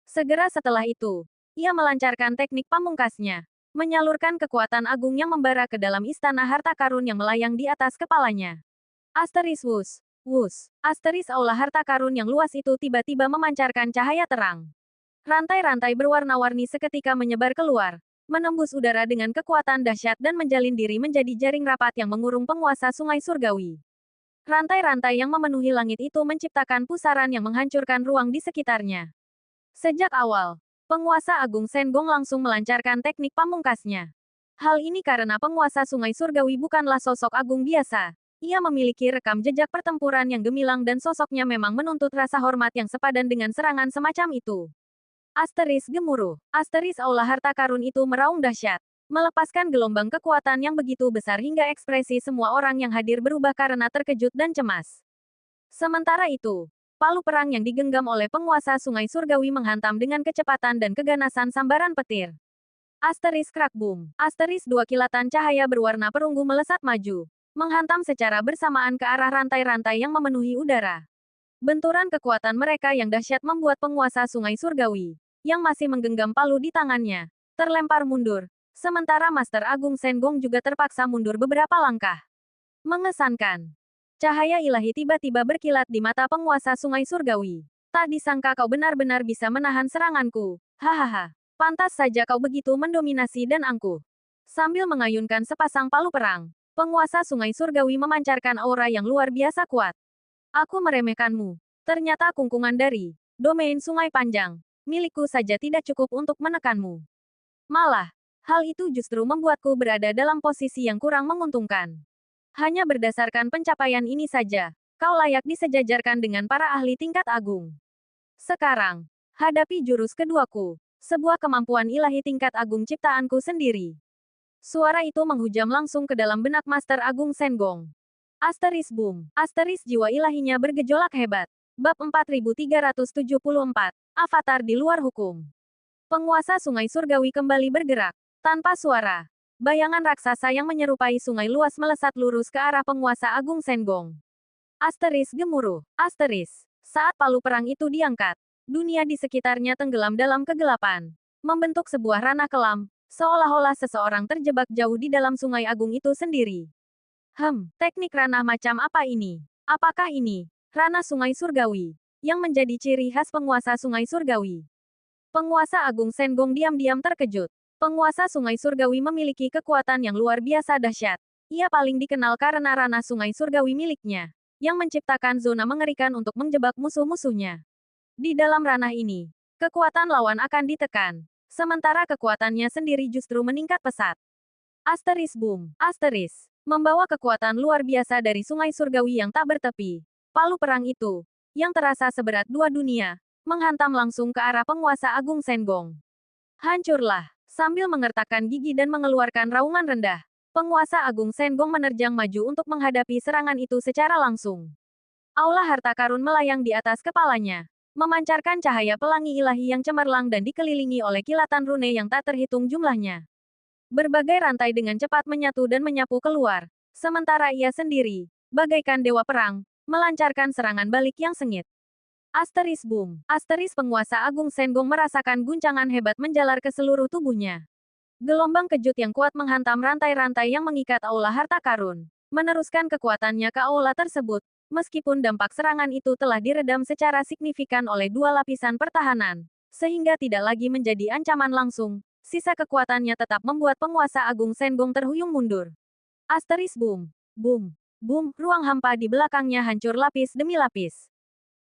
Segera setelah itu, ia melancarkan teknik pamungkasnya, menyalurkan kekuatan agung yang membara ke dalam istana harta karun yang melayang di atas kepalanya. Asteris wus, wus, asteris aula harta karun yang luas itu tiba-tiba memancarkan cahaya terang. Rantai-rantai berwarna-warni seketika menyebar keluar, menembus udara dengan kekuatan dahsyat dan menjalin diri menjadi jaring rapat yang mengurung penguasa Sungai Surgawi. Rantai-rantai yang memenuhi langit itu menciptakan pusaran yang menghancurkan ruang di sekitarnya. Sejak awal, penguasa agung Senggong langsung melancarkan teknik pamungkasnya. Hal ini karena penguasa Sungai Surgawi bukanlah sosok agung biasa. Ia memiliki rekam jejak pertempuran yang gemilang dan sosoknya memang menuntut rasa hormat yang sepadan dengan serangan semacam itu. Asteris gemuruh, asteris aula harta karun itu meraung dahsyat, melepaskan gelombang kekuatan yang begitu besar hingga ekspresi semua orang yang hadir berubah karena terkejut dan cemas. Sementara itu, palu perang yang digenggam oleh penguasa Sungai Surgawi menghantam dengan kecepatan dan keganasan sambaran petir. Asteris krak boom, asteris 2 kilatan cahaya berwarna perunggu melesat maju, menghantam secara bersamaan ke arah rantai-rantai yang memenuhi udara. Benturan kekuatan mereka yang dahsyat membuat penguasa Sungai Surgawi, yang masih menggenggam palu di tangannya, terlempar mundur. Sementara Master Agung Senggong juga terpaksa mundur beberapa langkah. Mengesankan. Cahaya ilahi tiba-tiba berkilat di mata penguasa Sungai Surgawi. Tak disangka kau benar-benar bisa menahan seranganku. Hahaha. Pantas saja kau begitu mendominasi dan angkuh. Sambil mengayunkan sepasang palu perang, penguasa Sungai Surgawi memancarkan aura yang luar biasa kuat. Aku meremehkanmu. Ternyata kungkungan dari domain Sungai Panjang milikku saja tidak cukup untuk menekanmu. Malah, hal itu justru membuatku berada dalam posisi yang kurang menguntungkan. Hanya berdasarkan pencapaian ini saja, kau layak disejajarkan dengan para ahli tingkat agung. Sekarang, hadapi jurus keduaku, sebuah kemampuan ilahi tingkat agung ciptaanku sendiri. Suara itu menghujam langsung ke dalam benak Master Agung Senggong. Asteris boom, asteris jiwa ilahinya bergejolak hebat. Bab 4374, Avatar di luar hukum. Penguasa Sungai Surgawi kembali bergerak. Tanpa suara, bayangan raksasa yang menyerupai sungai luas melesat lurus ke arah penguasa agung Senggong. Asteris gemuruh, asteris. Saat palu perang itu diangkat, dunia di sekitarnya tenggelam dalam kegelapan. Membentuk sebuah ranah kelam, seolah-olah seseorang terjebak jauh di dalam sungai agung itu sendiri. Teknik ranah macam apa ini? Apakah ini ranah Sungai Surgawi yang menjadi ciri khas penguasa Sungai Surgawi? Penguasa agung Senggong diam-diam terkejut. Penguasa Sungai Surgawi memiliki kekuatan yang luar biasa dahsyat. Ia paling dikenal karena ranah Sungai Surgawi miliknya, yang menciptakan zona mengerikan untuk menjebak musuh-musuhnya. Di dalam ranah ini, kekuatan lawan akan ditekan, sementara kekuatannya sendiri justru meningkat pesat. Asteris boom, asteris, membawa kekuatan luar biasa dari Sungai Surgawi yang tak bertepi. Palu perang itu, yang terasa seberat 2 dunia, menghantam langsung ke arah penguasa agung Senggong. Hancurlah. Sambil mengertakkan gigi dan mengeluarkan raungan rendah, penguasa agung Senggong menerjang maju untuk menghadapi serangan itu secara langsung. Aula harta karun melayang di atas kepalanya, memancarkan cahaya pelangi ilahi yang cemerlang dan dikelilingi oleh kilatan rune yang tak terhitung jumlahnya. Berbagai rantai dengan cepat menyatu dan menyapu keluar, sementara ia sendiri, bagaikan dewa perang, melancarkan serangan balik yang sengit. Asteris boom. Asteris penguasa agung Senggong merasakan guncangan hebat menjalar ke seluruh tubuhnya. Gelombang kejut yang kuat menghantam rantai-rantai yang mengikat aula harta karun, meneruskan kekuatannya ke aula tersebut, meskipun dampak serangan itu telah diredam secara signifikan oleh dua lapisan pertahanan, sehingga tidak lagi menjadi ancaman langsung. Sisa kekuatannya tetap membuat penguasa agung Senggong terhuyung mundur. Asteris boom. Boom. Boom. Ruang hampa di belakangnya hancur lapis demi lapis.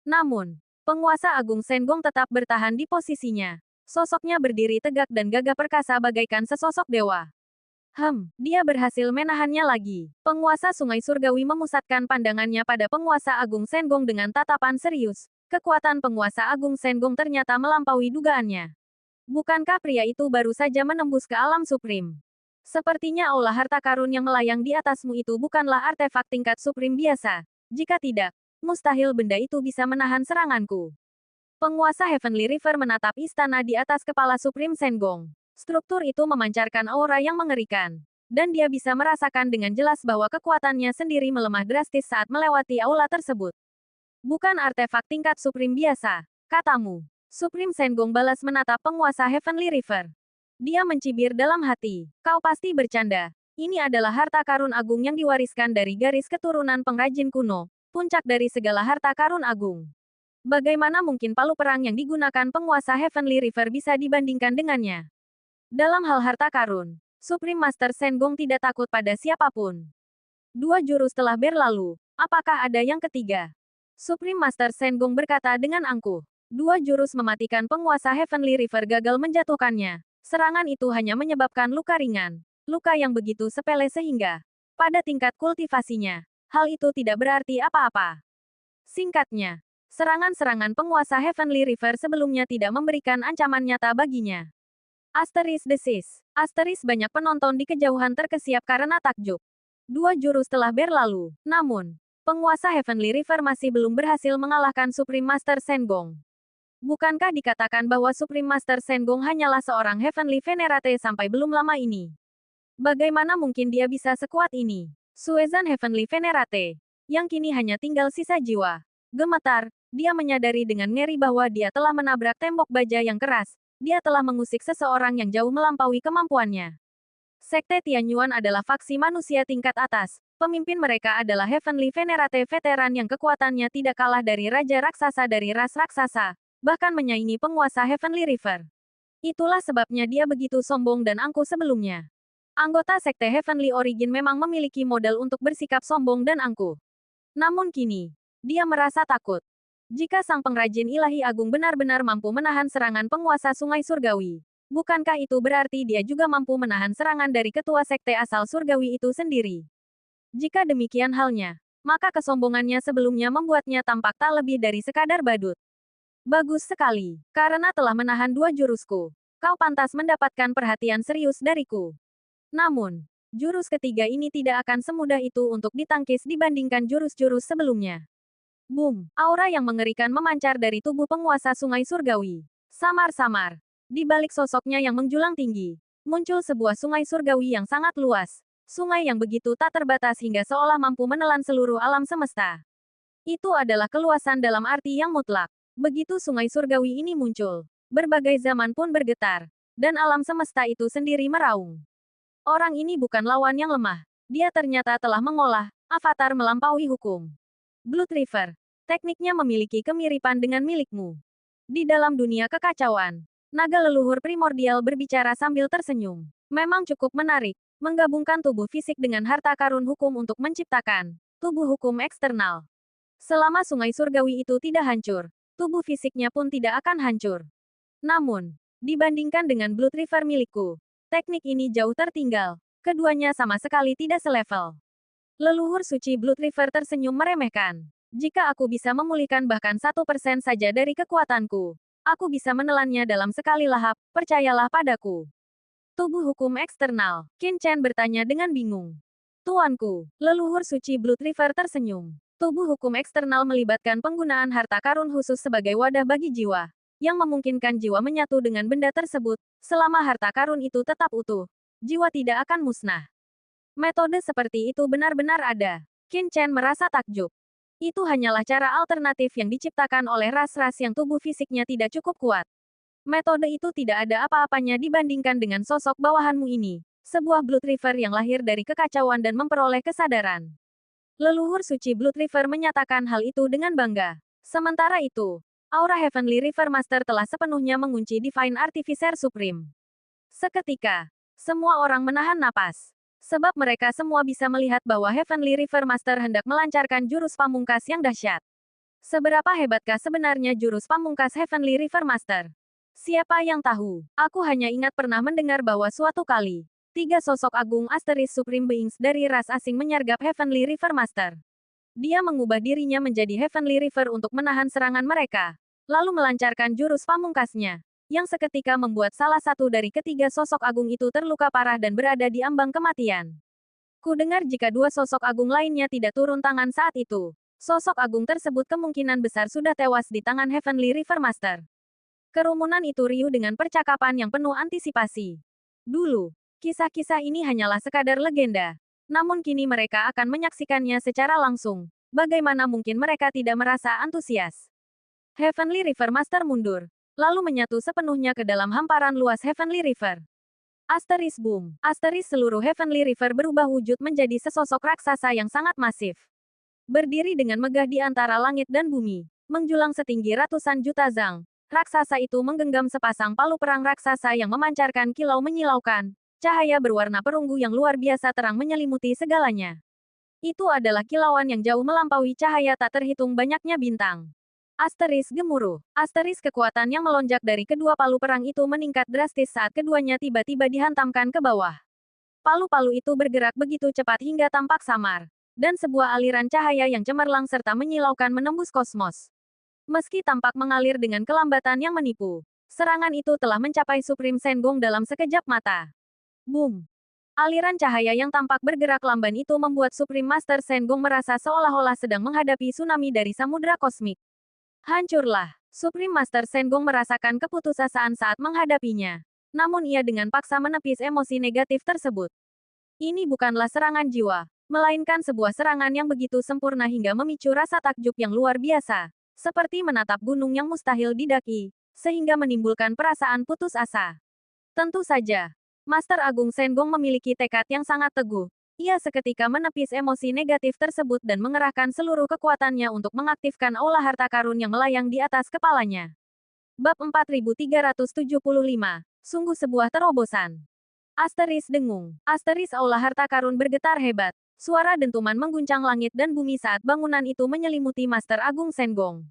Namun, penguasa agung Senggong tetap bertahan di posisinya. Sosoknya berdiri tegak dan gagah perkasa bagaikan sesosok dewa. Dia berhasil menahannya lagi. Penguasa Sungai Surgawi memusatkan pandangannya pada penguasa agung Senggong dengan tatapan serius. Kekuatan penguasa agung Senggong ternyata melampaui dugaannya. Bukankah pria itu baru saja menembus ke alam suprim? Sepertinya aula harta karun yang melayang di atasmu itu bukanlah artefak tingkat suprim biasa. Jika tidak, mustahil benda itu bisa menahan seranganku. Penguasa Heavenly River menatap istana di atas kepala Supreme Senggong. Struktur itu memancarkan aura yang mengerikan. Dan dia bisa merasakan dengan jelas bahwa kekuatannya sendiri melemah drastis saat melewati aula tersebut. Bukan artefak tingkat suprim biasa, katamu. Supreme Senggong balas menatap penguasa Heavenly River. Dia mencibir dalam hati. Kau pasti bercanda. Ini adalah harta karun agung yang diwariskan dari garis keturunan pengrajin kuno, puncak dari segala harta karun agung. Bagaimana mungkin palu perang yang digunakan penguasa Heavenly River bisa dibandingkan dengannya? Dalam hal harta karun, Supreme Master Senggong tidak takut pada siapapun. 2 jurus telah berlalu. Apakah ada yang ketiga? Supreme Master Senggong berkata dengan angkuh. 2 jurus mematikan penguasa Heavenly River gagal menjatuhkannya. Serangan itu hanya menyebabkan luka ringan. Luka yang begitu sepele sehingga, pada tingkat kultivasinya, hal itu tidak berarti apa-apa. Singkatnya, serangan-serangan penguasa Heavenly River sebelumnya tidak memberikan ancaman nyata baginya. Asteris desis. Asteris banyak penonton di kejauhan terkesiap karena takjub. 2 jurus telah berlalu. Namun, penguasa Heavenly River masih belum berhasil mengalahkan Supreme Master Senggong. Bukankah dikatakan bahwa Supreme Master Senggong hanyalah seorang Heavenly Venerate sampai belum lama ini? Bagaimana mungkin dia bisa sekuat ini? Suezan Heavenly Venerate, yang kini hanya tinggal sisa jiwa. Gemetar, dia menyadari dengan ngeri bahwa dia telah menabrak tembok baja yang keras. Dia telah mengusik seseorang yang jauh melampaui kemampuannya. Sekte Tianyuan adalah faksi manusia tingkat atas. Pemimpin mereka adalah Heavenly Venerate veteran yang kekuatannya tidak kalah dari Raja Raksasa dari ras raksasa, bahkan menyaingi penguasa Heavenly River. Itulah sebabnya dia begitu sombong dan angkuh sebelumnya. Anggota Sekte Heavenly Origin memang memiliki modal untuk bersikap sombong dan angkuh. Namun kini, dia merasa takut. Jika sang pengrajin ilahi agung benar-benar mampu menahan serangan penguasa Sungai Surgawi, bukankah itu berarti dia juga mampu menahan serangan dari ketua sekte asal surgawi itu sendiri? Jika demikian halnya, maka kesombongannya sebelumnya membuatnya tampak tak lebih dari sekadar badut. Bagus sekali, karena telah menahan 2 jurusku. Kau pantas mendapatkan perhatian serius dariku. Namun, jurus ketiga ini tidak akan semudah itu untuk ditangkis dibandingkan jurus-jurus sebelumnya. Boom! Aura yang mengerikan memancar dari tubuh penguasa Sungai Surgawi. Samar-samar, di balik sosoknya yang menjulang tinggi, muncul sebuah sungai surgawi yang sangat luas. Sungai yang begitu tak terbatas hingga seolah mampu menelan seluruh alam semesta. Itu adalah keluasan dalam arti yang mutlak. Begitu sungai surgawi ini muncul, berbagai zaman pun bergetar, dan alam semesta itu sendiri meraung. Orang ini bukan lawan yang lemah. Dia ternyata telah mengolah avatar melampaui hukum. Blood River, tekniknya memiliki kemiripan dengan milikmu. Di dalam dunia kekacauan, naga leluhur primordial berbicara sambil tersenyum. Memang cukup menarik, menggabungkan tubuh fisik dengan harta karun hukum untuk menciptakan tubuh hukum eksternal. Selama sungai surgawi itu tidak hancur, tubuh fisiknya pun tidak akan hancur. Namun, dibandingkan dengan Blood River milikku, teknik ini jauh tertinggal. Keduanya sama sekali tidak selevel. Leluhur suci Blood River tersenyum meremehkan. Jika aku bisa memulihkan bahkan 1% saja dari kekuatanku, aku bisa menelannya dalam sekali lahap, percayalah padaku. Tubuh hukum eksternal. Qin Chen bertanya dengan bingung. Tuanku, leluhur suci Blood River tersenyum. Tubuh hukum eksternal melibatkan penggunaan harta karun khusus sebagai wadah bagi jiwa, yang memungkinkan jiwa menyatu dengan benda tersebut. Selama harta karun itu tetap utuh, jiwa tidak akan musnah. Metode seperti itu benar-benar ada. Qin Chen merasa takjub. Itu hanyalah cara alternatif yang diciptakan oleh ras-ras yang tubuh fisiknya tidak cukup kuat. Metode itu tidak ada apa-apanya dibandingkan dengan sosok bawahanmu ini. Sebuah Blood River yang lahir dari kekacauan dan memperoleh kesadaran. Leluhur suci Blood River menyatakan hal itu dengan bangga. Sementara itu, aura Heavenly River Master telah sepenuhnya mengunci Divine Artificer Supreme. Seketika, semua orang menahan napas. Sebab mereka semua bisa melihat bahwa Heavenly River Master hendak melancarkan jurus pamungkas yang dahsyat. Seberapa hebatkah sebenarnya jurus pamungkas Heavenly River Master? Siapa yang tahu? Aku hanya ingat pernah mendengar bahwa suatu kali, 3 sosok agung Asteris Supreme Beings dari ras asing menyergap Heavenly River Master. Dia mengubah dirinya menjadi Heavenly River untuk menahan serangan mereka, lalu melancarkan jurus pamungkasnya, yang seketika membuat salah satu dari ketiga sosok agung itu terluka parah dan berada di ambang kematian. Ku dengar jika 2 sosok agung lainnya tidak turun tangan saat itu, sosok agung tersebut kemungkinan besar sudah tewas di tangan Heavenly River Master. Kerumunan itu riuh dengan percakapan yang penuh antisipasi. Dulu, kisah-kisah ini hanyalah sekadar legenda. Namun kini mereka akan menyaksikannya secara langsung. Bagaimana mungkin mereka tidak merasa antusias? Heavenly River Master mundur, lalu menyatu sepenuhnya ke dalam hamparan luas Heavenly River. Asteris boom. Asteris seluruh Heavenly River berubah wujud menjadi sesosok raksasa yang sangat masif. Berdiri dengan megah di antara langit dan bumi, menjulang setinggi ratusan juta zang. Raksasa itu menggenggam sepasang palu perang raksasa yang memancarkan kilau menyilaukan. Cahaya berwarna perunggu yang luar biasa terang menyelimuti segalanya. Itu adalah kilauan yang jauh melampaui cahaya tak terhitung banyaknya bintang. Asteris gemuruh. Asteris kekuatan yang melonjak dari kedua palu perang itu meningkat drastis saat keduanya tiba-tiba dihantamkan ke bawah. Palu-palu itu bergerak begitu cepat hingga tampak samar. Dan sebuah aliran cahaya yang cemerlang serta menyilaukan menembus kosmos. Meski tampak mengalir dengan kelambatan yang menipu, serangan itu telah mencapai Supreme Sengong dalam sekejap mata. Boom! Aliran cahaya yang tampak bergerak lamban itu membuat Supreme Master Sengong merasa seolah-olah sedang menghadapi tsunami dari samudera kosmik. Hancurlah. Supreme Master Sengong merasakan keputusasaan saat menghadapinya. Namun ia dengan paksa menepis emosi negatif tersebut. Ini bukanlah serangan jiwa, melainkan sebuah serangan yang begitu sempurna hingga memicu rasa takjub yang luar biasa. Seperti menatap gunung yang mustahil didaki, sehingga menimbulkan perasaan putus asa. Tentu saja, Master Agung Sengong memiliki tekad yang sangat teguh. Ia seketika menepis emosi negatif tersebut dan mengerahkan seluruh kekuatannya untuk mengaktifkan aula harta karun yang melayang di atas kepalanya. Bab 4375. Sungguh sebuah terobosan. Asteris dengung. Asteris aula harta karun bergetar hebat. Suara dentuman mengguncang langit dan bumi saat bangunan itu menyelimuti Master Agung Sengong.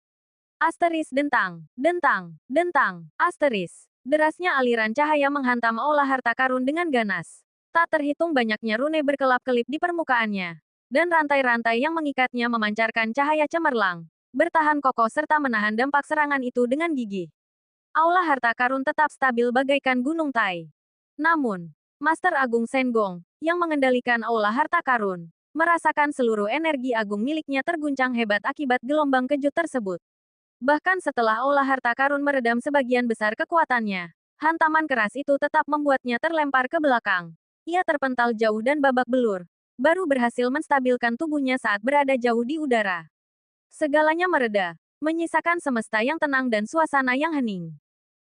Asteris dentang, dentang, dentang, asteris. Derasnya aliran cahaya menghantam aula harta karun dengan ganas. Tak terhitung banyaknya rune berkelap-kelip di permukaannya. Dan rantai-rantai yang mengikatnya memancarkan cahaya cemerlang. Bertahan kokoh serta menahan dampak serangan itu dengan gigih. Aula harta karun tetap stabil bagaikan gunung Tai. Namun, Master Agung Sengong, yang mengendalikan aula harta karun, merasakan seluruh energi agung miliknya terguncang hebat akibat gelombang kejut tersebut. Bahkan setelah aula harta karun meredam sebagian besar kekuatannya, hantaman keras itu tetap membuatnya terlempar ke belakang. Ia terpental jauh dan babak belur, baru berhasil menstabilkan tubuhnya saat berada jauh di udara. Segalanya mereda, menyisakan semesta yang tenang dan suasana yang hening.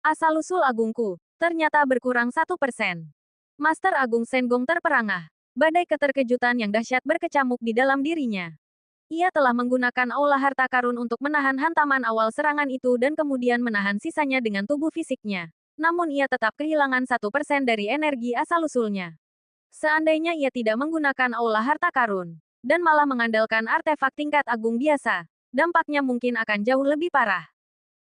Asal-usul agungku, ternyata berkurang 1%. Master Agung Sengong terperangah. Badai keterkejutan yang dahsyat berkecamuk di dalam dirinya. Ia telah menggunakan aula harta karun untuk menahan hantaman awal serangan itu dan kemudian menahan sisanya dengan tubuh fisiknya. Namun ia tetap kehilangan 1% dari energi asal-usulnya. Seandainya ia tidak menggunakan aula harta karun, dan malah mengandalkan artefak tingkat agung biasa, dampaknya mungkin akan jauh lebih parah.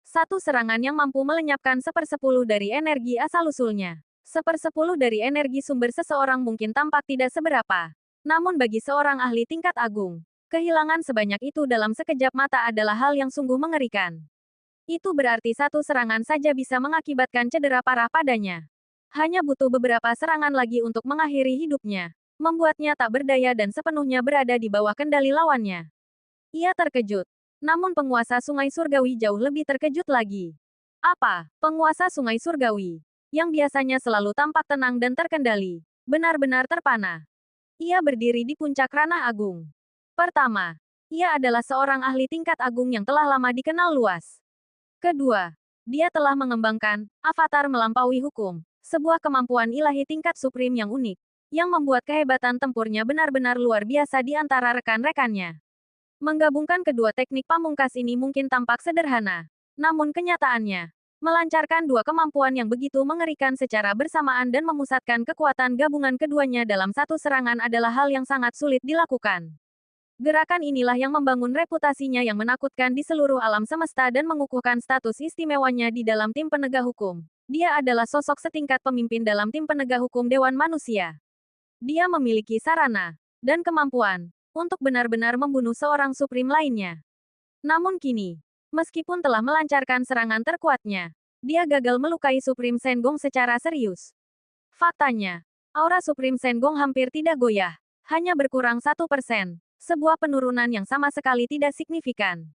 Satu serangan yang mampu melenyapkan 1/10 dari energi asal-usulnya. 1/10 dari energi sumber seseorang mungkin tampak tidak seberapa. Namun bagi seorang ahli tingkat agung, kehilangan sebanyak itu dalam sekejap mata adalah hal yang sungguh mengerikan. Itu berarti satu serangan saja bisa mengakibatkan cedera parah padanya. Hanya butuh beberapa serangan lagi untuk mengakhiri hidupnya, membuatnya tak berdaya dan sepenuhnya berada di bawah kendali lawannya. Ia terkejut. Namun penguasa Sungai Surgawi jauh lebih terkejut lagi. Apa? Penguasa Sungai Surgawi, yang biasanya selalu tampak tenang dan terkendali, benar-benar terpana. Ia berdiri di puncak ranah agung. Pertama, ia adalah seorang ahli tingkat agung yang telah lama dikenal luas. Kedua, dia telah mengembangkan avatar melampaui hukum, sebuah kemampuan ilahi tingkat suprim yang unik, yang membuat kehebatan tempurnya benar-benar luar biasa di antara rekan-rekannya. Menggabungkan kedua teknik pamungkas ini mungkin tampak sederhana, namun kenyataannya, melancarkan dua kemampuan yang begitu mengerikan secara bersamaan dan memusatkan kekuatan gabungan keduanya dalam satu serangan adalah hal yang sangat sulit dilakukan. Gerakan inilah yang membangun reputasinya yang menakutkan di seluruh alam semesta dan mengukuhkan status istimewanya di dalam tim penegak hukum. Dia adalah sosok setingkat pemimpin dalam tim penegak hukum Dewan Manusia. Dia memiliki sarana dan kemampuan untuk benar-benar membunuh seorang suprim lainnya. Namun kini, meskipun telah melancarkan serangan terkuatnya, dia gagal melukai Suprim Senggong secara serius. Faktanya, aura Suprim Senggong hampir tidak goyah, hanya berkurang 1%. Sebuah penurunan yang sama sekali tidak signifikan.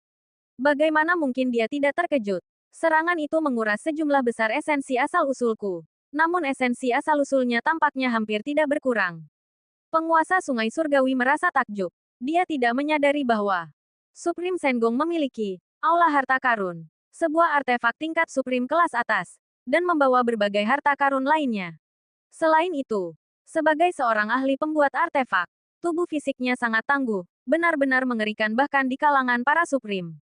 Bagaimana mungkin dia tidak terkejut? Serangan itu menguras sejumlah besar esensi asal-usulku. Namun esensi asal-usulnya tampaknya hampir tidak berkurang. Penguasa Sungai Surgawi merasa takjub. Dia tidak menyadari bahwa Suprim Senggong memiliki aula harta karun, sebuah artefak tingkat suprim kelas atas, dan membawa berbagai harta karun lainnya. Selain itu, sebagai seorang ahli pembuat artefak, tubuh fisiknya sangat tangguh, benar-benar mengerikan bahkan di kalangan para suprim.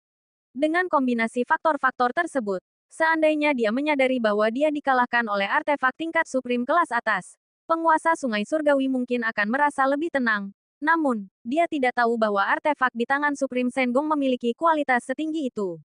Dengan kombinasi faktor-faktor tersebut, seandainya dia menyadari bahwa dia dikalahkan oleh artefak tingkat suprim kelas atas, penguasa Sungai Surgawi mungkin akan merasa lebih tenang. Namun, dia tidak tahu bahwa artefak di tangan Suprim Senggong memiliki kualitas setinggi itu.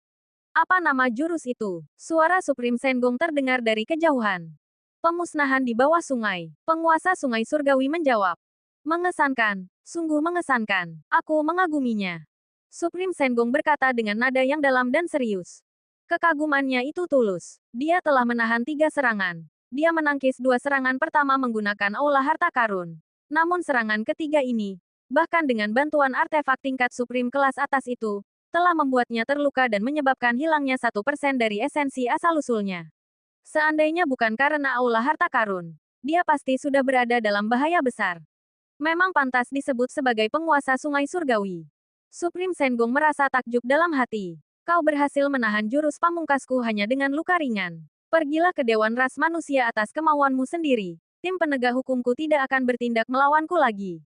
Apa nama jurus itu? Suara Suprim Senggong terdengar dari kejauhan. Pemusnahan di bawah sungai. Penguasa Sungai Surgawi menjawab. Mengesankan, sungguh mengesankan. Aku mengaguminya. Suprim Senggong berkata dengan nada yang dalam dan serius. Kekagumannya itu tulus. Dia telah menahan 3 serangan. Dia menangkis 2 serangan pertama menggunakan aula harta karun. Namun serangan ketiga ini, bahkan dengan bantuan artefak tingkat suprim kelas atas itu, telah membuatnya terluka dan menyebabkan hilangnya 1% dari esensi asal-usulnya. Seandainya bukan karena aula harta karun, dia pasti sudah berada dalam bahaya besar. Memang pantas disebut sebagai penguasa Sungai Surgawi. Suprim Senggong merasa takjub dalam hati. Kau berhasil menahan jurus pamungkasku hanya dengan luka ringan. Pergilah ke Dewan Ras Manusia atas kemauanmu sendiri. Tim penegak hukumku tidak akan bertindak melawanku lagi.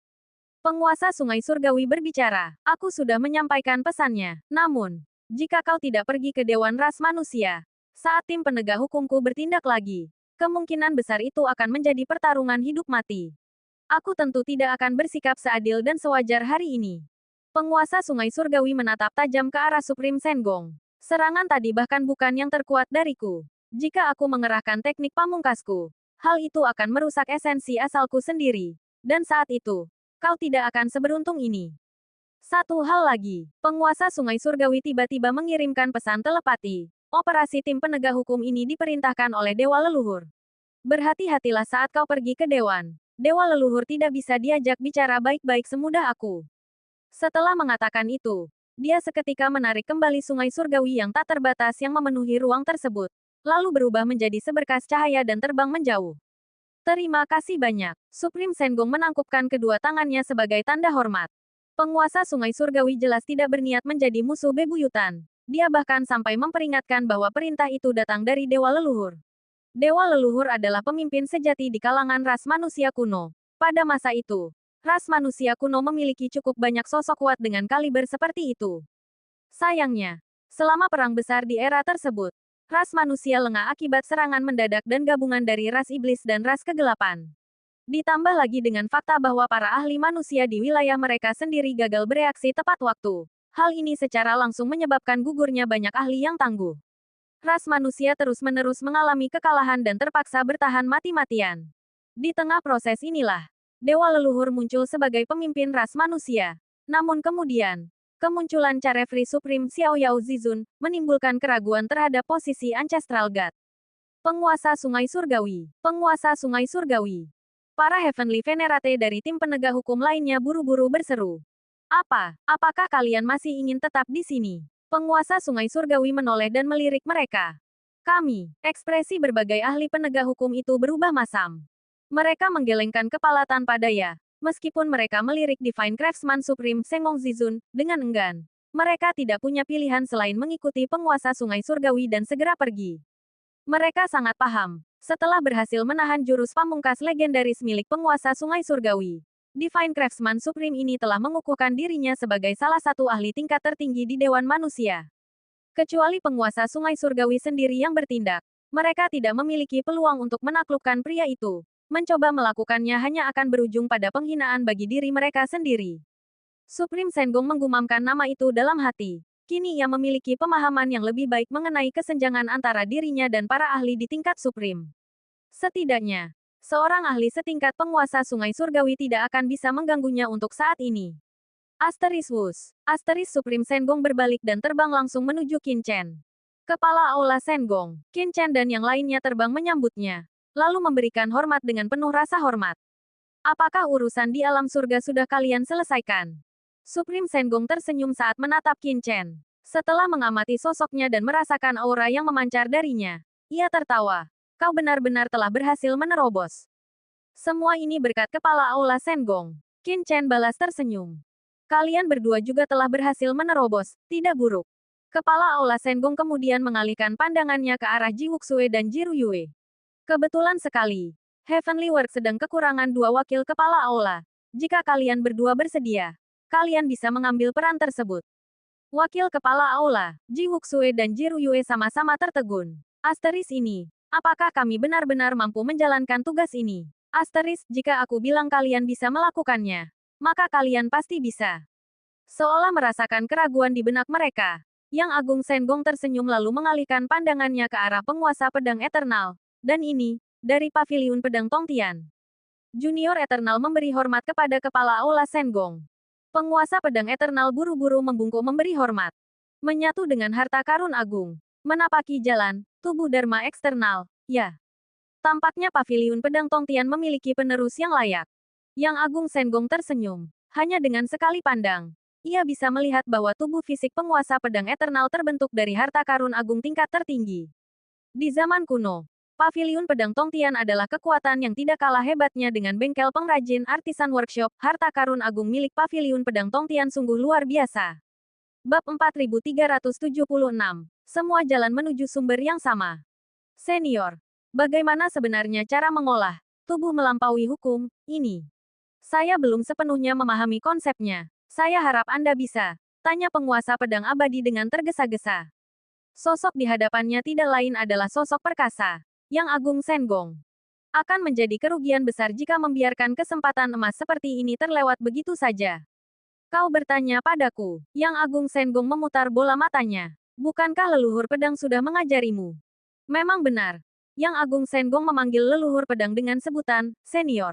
Penguasa Sungai Surgawi berbicara. Aku sudah menyampaikan pesannya. Namun, jika kau tidak pergi ke Dewan Ras Manusia, saat tim penegak hukumku bertindak lagi, kemungkinan besar itu akan menjadi pertarungan hidup mati. Aku tentu tidak akan bersikap seadil dan sewajar hari ini. Penguasa Sungai Surgawi menatap tajam ke arah Suprim Senggong. Serangan tadi bahkan bukan yang terkuat dariku. Jika aku mengerahkan teknik pamungkasku, hal itu akan merusak esensi asalku sendiri. Dan saat itu, kau tidak akan seberuntung ini. Satu hal lagi, penguasa Sungai Surgawi tiba-tiba mengirimkan pesan telepati. Operasi tim penegak hukum ini diperintahkan oleh Dewa Leluhur. Berhati-hatilah saat kau pergi ke Dewan. Dewa Leluhur tidak bisa diajak bicara baik-baik semudah aku. Setelah mengatakan itu, dia seketika menarik kembali Sungai Surgawi yang tak terbatas yang memenuhi ruang tersebut, lalu berubah menjadi seberkas cahaya dan terbang menjauh. Terima kasih banyak. Suprim Senggong menangkupkan kedua tangannya sebagai tanda hormat. Penguasa Sungai Surgawi jelas tidak berniat menjadi musuh bebuyutan. Dia bahkan sampai memperingatkan bahwa perintah itu datang dari Dewa Leluhur. Dewa Leluhur adalah pemimpin sejati di kalangan ras manusia kuno. Pada masa itu, ras manusia kuno memiliki cukup banyak sosok kuat dengan kaliber seperti itu. Sayangnya, selama perang besar di era tersebut, ras manusia lengah akibat serangan mendadak dan gabungan dari ras iblis dan ras kegelapan. Ditambah lagi dengan fakta bahwa para ahli manusia di wilayah mereka sendiri gagal bereaksi tepat waktu. Hal ini secara langsung menyebabkan gugurnya banyak ahli yang tangguh. Ras manusia terus-menerus mengalami kekalahan dan terpaksa bertahan mati-matian. Di tengah proses inilah, Dewa Leluhur muncul sebagai pemimpin ras manusia. Namun kemudian, kemunculan Carefree Supreme Xiao Yao Zizun menimbulkan keraguan terhadap posisi Ancestral God. Penguasa Sungai Surgawi. Penguasa Sungai Surgawi. Para Heavenly Venerate dari tim penegak hukum lainnya buru-buru berseru. Apakah kalian masih ingin tetap di sini? Penguasa Sungai Surgawi menoleh dan melirik mereka. Kami, ekspresi berbagai ahli penegak hukum itu berubah masam. Mereka menggelengkan kepala tanpa daya. Meskipun mereka melirik Divine Craftsman Supreme Sengong Zizun dengan enggan. Mereka tidak punya pilihan selain mengikuti penguasa Sungai Surgawi dan segera pergi. Mereka sangat paham. Setelah berhasil menahan jurus pamungkas legendaris milik penguasa Sungai Surgawi, Divine Craftsman Supreme ini telah mengukuhkan dirinya sebagai salah satu ahli tingkat tertinggi di Dewan Manusia. Kecuali penguasa Sungai Surgawi sendiri yang bertindak, mereka tidak memiliki peluang untuk menaklukkan pria itu. Mencoba melakukannya hanya akan berujung pada penghinaan bagi diri mereka sendiri. Supreme Sengong menggumamkan nama itu dalam hati. Kini ia memiliki pemahaman yang lebih baik mengenai kesenjangan antara dirinya dan para ahli di tingkat Supreme. Setidaknya, seorang ahli setingkat penguasa Sungai Surgawi tidak akan bisa mengganggunya untuk saat ini. Asteris Wus. Asteris Supreme Sengong berbalik dan terbang langsung menuju Qin Chen. Kepala Aula Sengong, Qin Chen dan yang lainnya terbang menyambutnya, lalu memberikan hormat dengan penuh rasa hormat. Apakah urusan di alam surga sudah kalian selesaikan? Supreme Sengong tersenyum saat menatap Qin Chen. Setelah mengamati sosoknya dan merasakan aura yang memancar darinya, ia tertawa. Kau benar-benar telah berhasil menerobos. Semua ini berkat kepala Aula Sengong. Qin Chen balas tersenyum. Kalian berdua juga telah berhasil menerobos, tidak buruk. Kepala Aula Sengong kemudian mengalihkan pandangannya ke arah Ji Wuxue dan Ji Ruyue. Kebetulan sekali, Heavenly World sedang kekurangan 2 wakil kepala Aula. Jika kalian berdua bersedia, kalian bisa mengambil peran tersebut. Wakil kepala Aula, Ji Wuxue dan Ji Ruyue sama-sama tertegun. Asteris ini, apakah kami benar-benar mampu menjalankan tugas ini? Asteris, jika aku bilang kalian bisa melakukannya, maka kalian pasti bisa. Seolah merasakan keraguan di benak mereka, Yang Agung Sengong tersenyum lalu mengalihkan pandangannya ke arah penguasa pedang Eternal. Dan ini, dari Paviliun Pedang Tongtian. Junior Eternal memberi hormat kepada kepala Aula Sengong. Penguasa pedang Eternal buru-buru membungkuk memberi hormat. Menyatu dengan harta karun agung. Menapaki jalan, tubuh Dharma eksternal, ya. Tampaknya Paviliun Pedang Tongtian memiliki penerus yang layak. Yang Agung Sengong tersenyum. Hanya dengan sekali pandang, ia bisa melihat bahwa tubuh fisik penguasa pedang Eternal terbentuk dari harta karun agung tingkat tertinggi. Di zaman kuno, Paviliun Pedang Tongtian adalah kekuatan yang tidak kalah hebatnya dengan bengkel pengrajin Artisan Workshop. Harta karun agung milik Paviliun Pedang Tongtian sungguh luar biasa. Bab 4376. Semua jalan menuju sumber yang sama. Senior, bagaimana sebenarnya cara mengolah tubuh melampaui hukum ini? Saya belum sepenuhnya memahami konsepnya. Saya harap Anda bisa, tanya penguasa pedang abadi dengan tergesa-gesa. Sosok di hadapannya tidak lain adalah sosok perkasa. Yang Agung Sengong. Akan menjadi kerugian besar jika membiarkan kesempatan emas seperti ini terlewat begitu saja. Kau bertanya padaku, Yang Agung Sengong memutar bola matanya. Bukankah leluhur pedang sudah mengajarimu? Memang benar. Yang Agung Sengong memanggil leluhur pedang dengan sebutan, senior.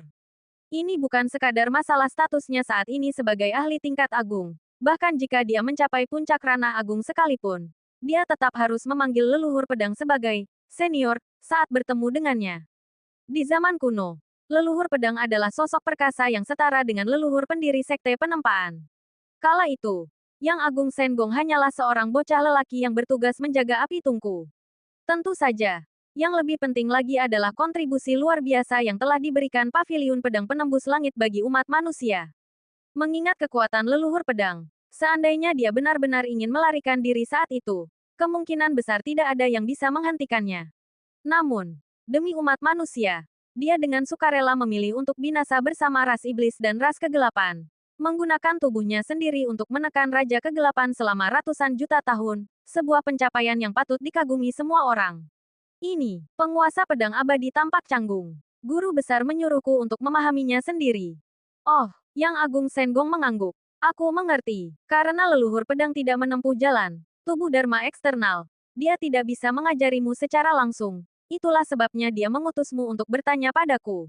Ini bukan sekadar masalah statusnya saat ini sebagai ahli tingkat agung. Bahkan jika dia mencapai puncak ranah agung sekalipun, dia tetap harus memanggil leluhur pedang sebagai senior saat bertemu dengannya. Di zaman kuno, leluhur pedang adalah sosok perkasa yang setara dengan leluhur pendiri sekte penempaan. Kala itu, Yang Agung Sengong hanyalah seorang bocah lelaki yang bertugas menjaga api tungku. Tentu saja, yang lebih penting lagi adalah kontribusi luar biasa yang telah diberikan Paviliun Pedang Penembus Langit bagi umat manusia. Mengingat kekuatan leluhur pedang, seandainya dia benar-benar ingin melarikan diri saat itu, kemungkinan besar tidak ada yang bisa menghentikannya. Namun, demi umat manusia, dia dengan sukarela memilih untuk binasa bersama ras iblis dan ras kegelapan. Menggunakan tubuhnya sendiri untuk menekan Raja Kegelapan selama ratusan juta tahun, sebuah pencapaian yang patut dikagumi semua orang. Ini, penguasa pedang abadi tampak canggung. Guru besar menyuruhku untuk memahaminya sendiri. Oh, Yang Agung Sengong mengangguk. Aku mengerti, karena leluhur pedang tidak menempuh jalan tubuh Dharma eksternal. Dia tidak bisa mengajarimu secara langsung. Itulah sebabnya dia mengutusmu untuk bertanya padaku.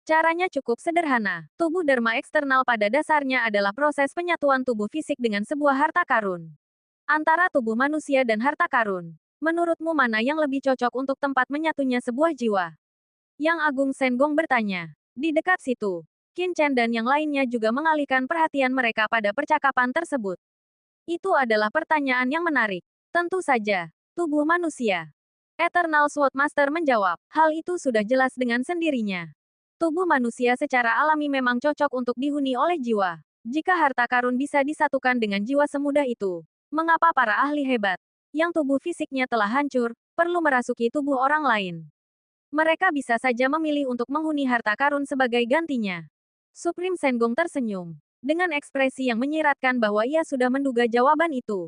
Caranya cukup sederhana. Tubuh Dharma eksternal pada dasarnya adalah proses penyatuan tubuh fisik dengan sebuah harta karun. Antara tubuh manusia dan harta karun, Menurutmu mana yang lebih cocok untuk tempat menyatunya sebuah jiwa? Yang Agung Senggong bertanya. Di dekat situ, Qin Chen dan yang lainnya juga mengalihkan perhatian mereka pada percakapan tersebut. Itu adalah pertanyaan yang menarik. Tentu saja, tubuh manusia. Eternal Sword Master menjawab, hal itu sudah jelas dengan sendirinya. Tubuh manusia secara alami memang cocok untuk dihuni oleh jiwa. Jika harta karun bisa disatukan dengan jiwa semudah itu, mengapa para ahli hebat, yang tubuh fisiknya telah hancur, perlu merasuki tubuh orang lain? Mereka bisa saja memilih untuk menghuni harta karun sebagai gantinya. Supreme Senggong tersenyum, dengan ekspresi yang menyiratkan bahwa ia sudah menduga jawaban itu.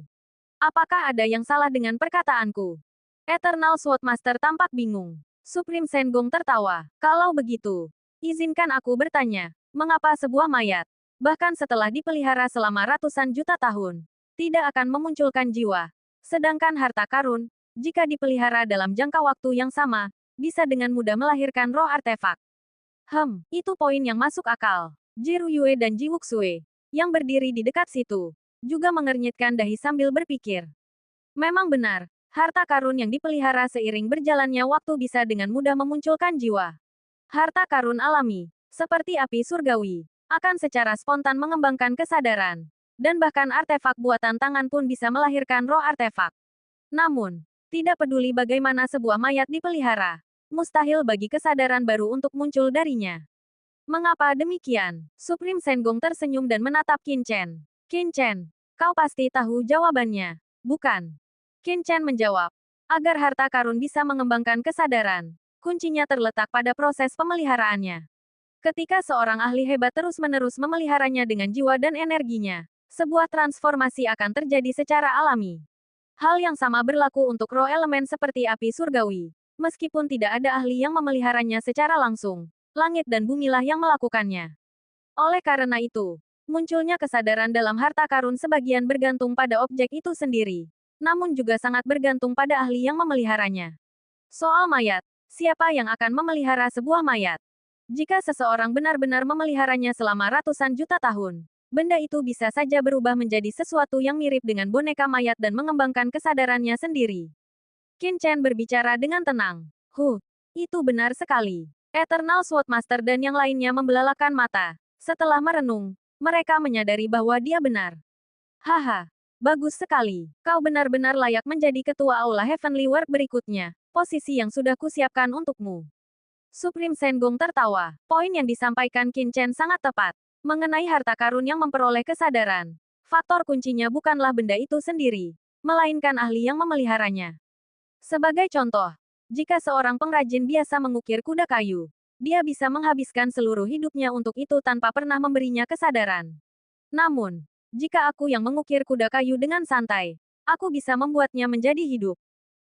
Apakah ada yang salah dengan perkataanku? Eternal Sword Master tampak bingung. Supreme Senggong tertawa. Kalau begitu, izinkan aku bertanya, mengapa sebuah mayat, bahkan setelah dipelihara selama ratusan juta tahun, tidak akan memunculkan jiwa? Sedangkan harta karun, jika dipelihara dalam jangka waktu yang sama, bisa dengan mudah melahirkan roh artefak. Itu poin yang masuk akal. Ji Ruyue dan Ji Wuxue, yang berdiri di dekat situ, juga mengernyitkan dahi sambil berpikir. Memang benar, harta karun yang dipelihara seiring berjalannya waktu bisa dengan mudah memunculkan jiwa. Harta karun alami, seperti api surgawi, akan secara spontan mengembangkan kesadaran. Dan bahkan artefak buatan tangan pun bisa melahirkan roh artefak. Namun, tidak peduli bagaimana sebuah mayat dipelihara, mustahil bagi kesadaran baru untuk muncul darinya. Mengapa demikian? Supreme Senggong tersenyum dan menatap Qin Chen. Qin Chen, kau pasti tahu jawabannya, bukan? Qin Chen menjawab. Agar harta karun bisa mengembangkan kesadaran, kuncinya terletak pada proses pemeliharaannya. Ketika seorang ahli hebat terus-menerus memeliharanya dengan jiwa dan energinya, sebuah transformasi akan terjadi secara alami. Hal yang sama berlaku untuk roh elemen seperti api surgawi. Meskipun tidak ada ahli yang memeliharanya secara langsung, langit dan bumilah yang melakukannya. Oleh karena itu, munculnya kesadaran dalam harta karun sebagian bergantung pada objek itu sendiri, namun juga sangat bergantung pada ahli yang memeliharanya. Soal mayat, siapa yang akan memelihara sebuah mayat? Jika seseorang benar-benar memeliharanya selama ratusan juta tahun, benda itu bisa saja berubah menjadi sesuatu yang mirip dengan boneka mayat dan mengembangkan kesadarannya sendiri. Qin Chen berbicara dengan tenang. Itu benar sekali. Eternal Sword Master dan yang lainnya membelalakan mata. Setelah merenung, mereka menyadari bahwa dia benar. Haha, bagus sekali. Kau benar-benar layak menjadi ketua Aula Heavenly World berikutnya, posisi yang sudah kusiapkan untukmu. Supreme Senggong tertawa. Poin yang disampaikan Qin Chen sangat tepat. Mengenai harta karun yang memperoleh kesadaran, faktor kuncinya bukanlah benda itu sendiri, melainkan ahli yang memeliharanya. Sebagai contoh, jika seorang pengrajin biasa mengukir kuda kayu, dia bisa menghabiskan seluruh hidupnya untuk itu tanpa pernah memberinya kesadaran. Namun, jika aku yang mengukir kuda kayu dengan santai, aku bisa membuatnya menjadi hidup.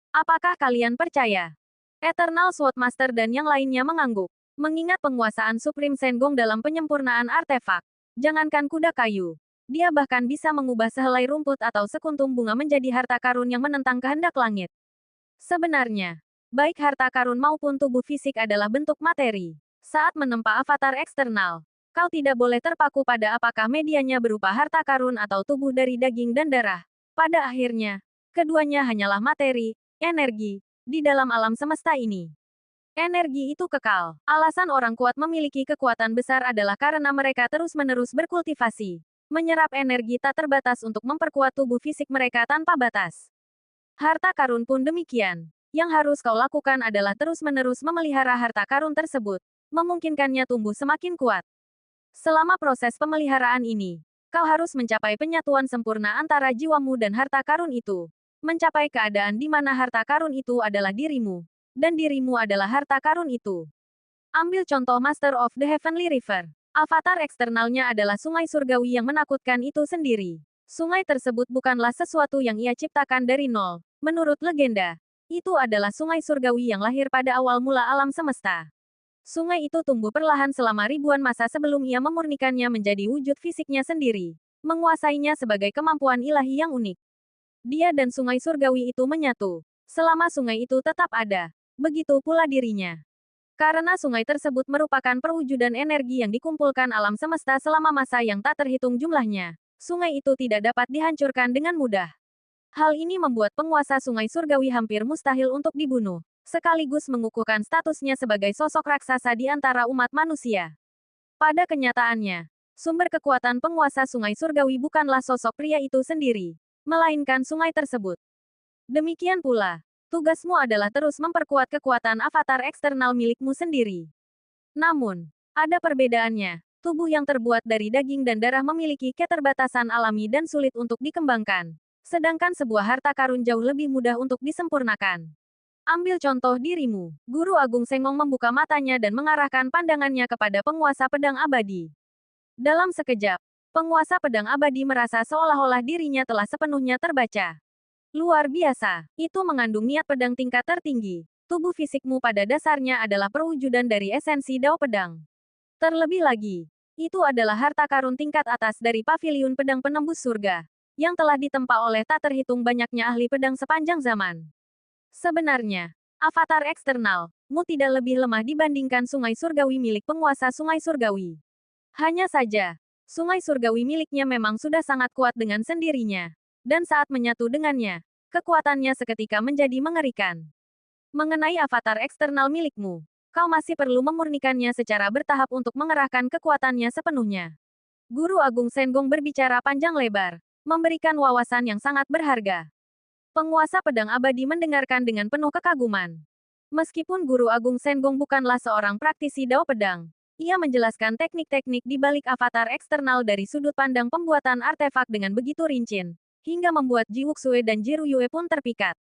Apakah kalian percaya? Eternal Sword Master dan yang lainnya mengangguk. Mengingat penguasaan Supreme Senggong dalam penyempurnaan artefak, jangankan kuda kayu, dia bahkan bisa mengubah sehelai rumput atau sekuntum bunga menjadi harta karun yang menentang kehendak langit. Sebenarnya, baik harta karun maupun tubuh fisik adalah bentuk materi. Saat menempa avatar eksternal, kau tidak boleh terpaku pada apakah medianya berupa harta karun atau tubuh dari daging dan darah. Pada akhirnya, keduanya hanyalah materi, energi, di dalam alam semesta ini. Energi itu kekal. Alasan orang kuat memiliki kekuatan besar adalah karena mereka terus-menerus berkultivasi, menyerap energi tak terbatas untuk memperkuat tubuh fisik mereka tanpa batas. Harta karun pun demikian. Yang harus kau lakukan adalah terus-menerus memelihara harta karun tersebut, memungkinkannya tumbuh semakin kuat. Selama proses pemeliharaan ini, kau harus mencapai penyatuan sempurna antara jiwamu dan harta karun itu. Mencapai keadaan di mana harta karun itu adalah dirimu, dan dirimu adalah harta karun itu. Ambil contoh Master of the Heavenly River. Avatar eksternalnya adalah sungai surgawi yang menakutkan itu sendiri. Sungai tersebut bukanlah sesuatu yang ia ciptakan dari nol. Menurut legenda, itu adalah sungai surgawi yang lahir pada awal mula alam semesta. Sungai itu tumbuh perlahan selama ribuan masa sebelum ia memurnikannya menjadi wujud fisiknya sendiri, menguasainya sebagai kemampuan ilahi yang unik. Dia dan sungai surgawi itu menyatu. Selama sungai itu tetap ada, begitu pula dirinya. Karena sungai tersebut merupakan perwujudan energi yang dikumpulkan alam semesta selama masa yang tak terhitung jumlahnya, sungai itu tidak dapat dihancurkan dengan mudah. Hal ini membuat penguasa Sungai Surgawi hampir mustahil untuk dibunuh, sekaligus mengukuhkan statusnya sebagai sosok raksasa di antara umat manusia. Pada kenyataannya, sumber kekuatan penguasa Sungai Surgawi bukanlah sosok pria itu sendiri, melainkan sungai tersebut. Demikian pula, tugasmu adalah terus memperkuat kekuatan avatar eksternal milikmu sendiri. Namun, ada perbedaannya. Tubuh yang terbuat dari daging dan darah memiliki keterbatasan alami dan sulit untuk dikembangkan. Sedangkan sebuah harta karun jauh lebih mudah untuk disempurnakan. Ambil contoh dirimu. Guru Agung Sengong membuka matanya dan mengarahkan pandangannya kepada penguasa pedang abadi. Dalam sekejap, penguasa pedang abadi merasa seolah-olah dirinya telah sepenuhnya terbaca. Luar biasa, itu mengandung niat pedang tingkat tertinggi. Tubuh fisikmu pada dasarnya adalah perwujudan dari esensi Dao Pedang. Terlebih lagi, itu adalah harta karun tingkat atas dari paviliun pedang penembus surga, yang telah ditempa oleh tak terhitung banyaknya ahli pedang sepanjang zaman. Sebenarnya, avatar eksternalmu tidak lebih lemah dibandingkan Sungai Surgawi milik penguasa Sungai Surgawi. Hanya saja, Sungai Surgawi miliknya memang sudah sangat kuat dengan sendirinya, dan saat menyatu dengannya, kekuatannya seketika menjadi mengerikan. Mengenai avatar eksternal milikmu, kau masih perlu memurnikannya secara bertahap untuk mengerahkan kekuatannya sepenuhnya. Guru Agung Sengong berbicara panjang lebar, memberikan wawasan yang sangat berharga. Penguasa pedang abadi mendengarkan dengan penuh kekaguman. Meskipun Guru Agung Sengong bukanlah seorang praktisi Dao Pedang, ia menjelaskan teknik-teknik di balik avatar eksternal dari sudut pandang pembuatan artefak dengan begitu rinci, hingga membuat Ji Wuxue dan Ji Ruyue pun terpikat.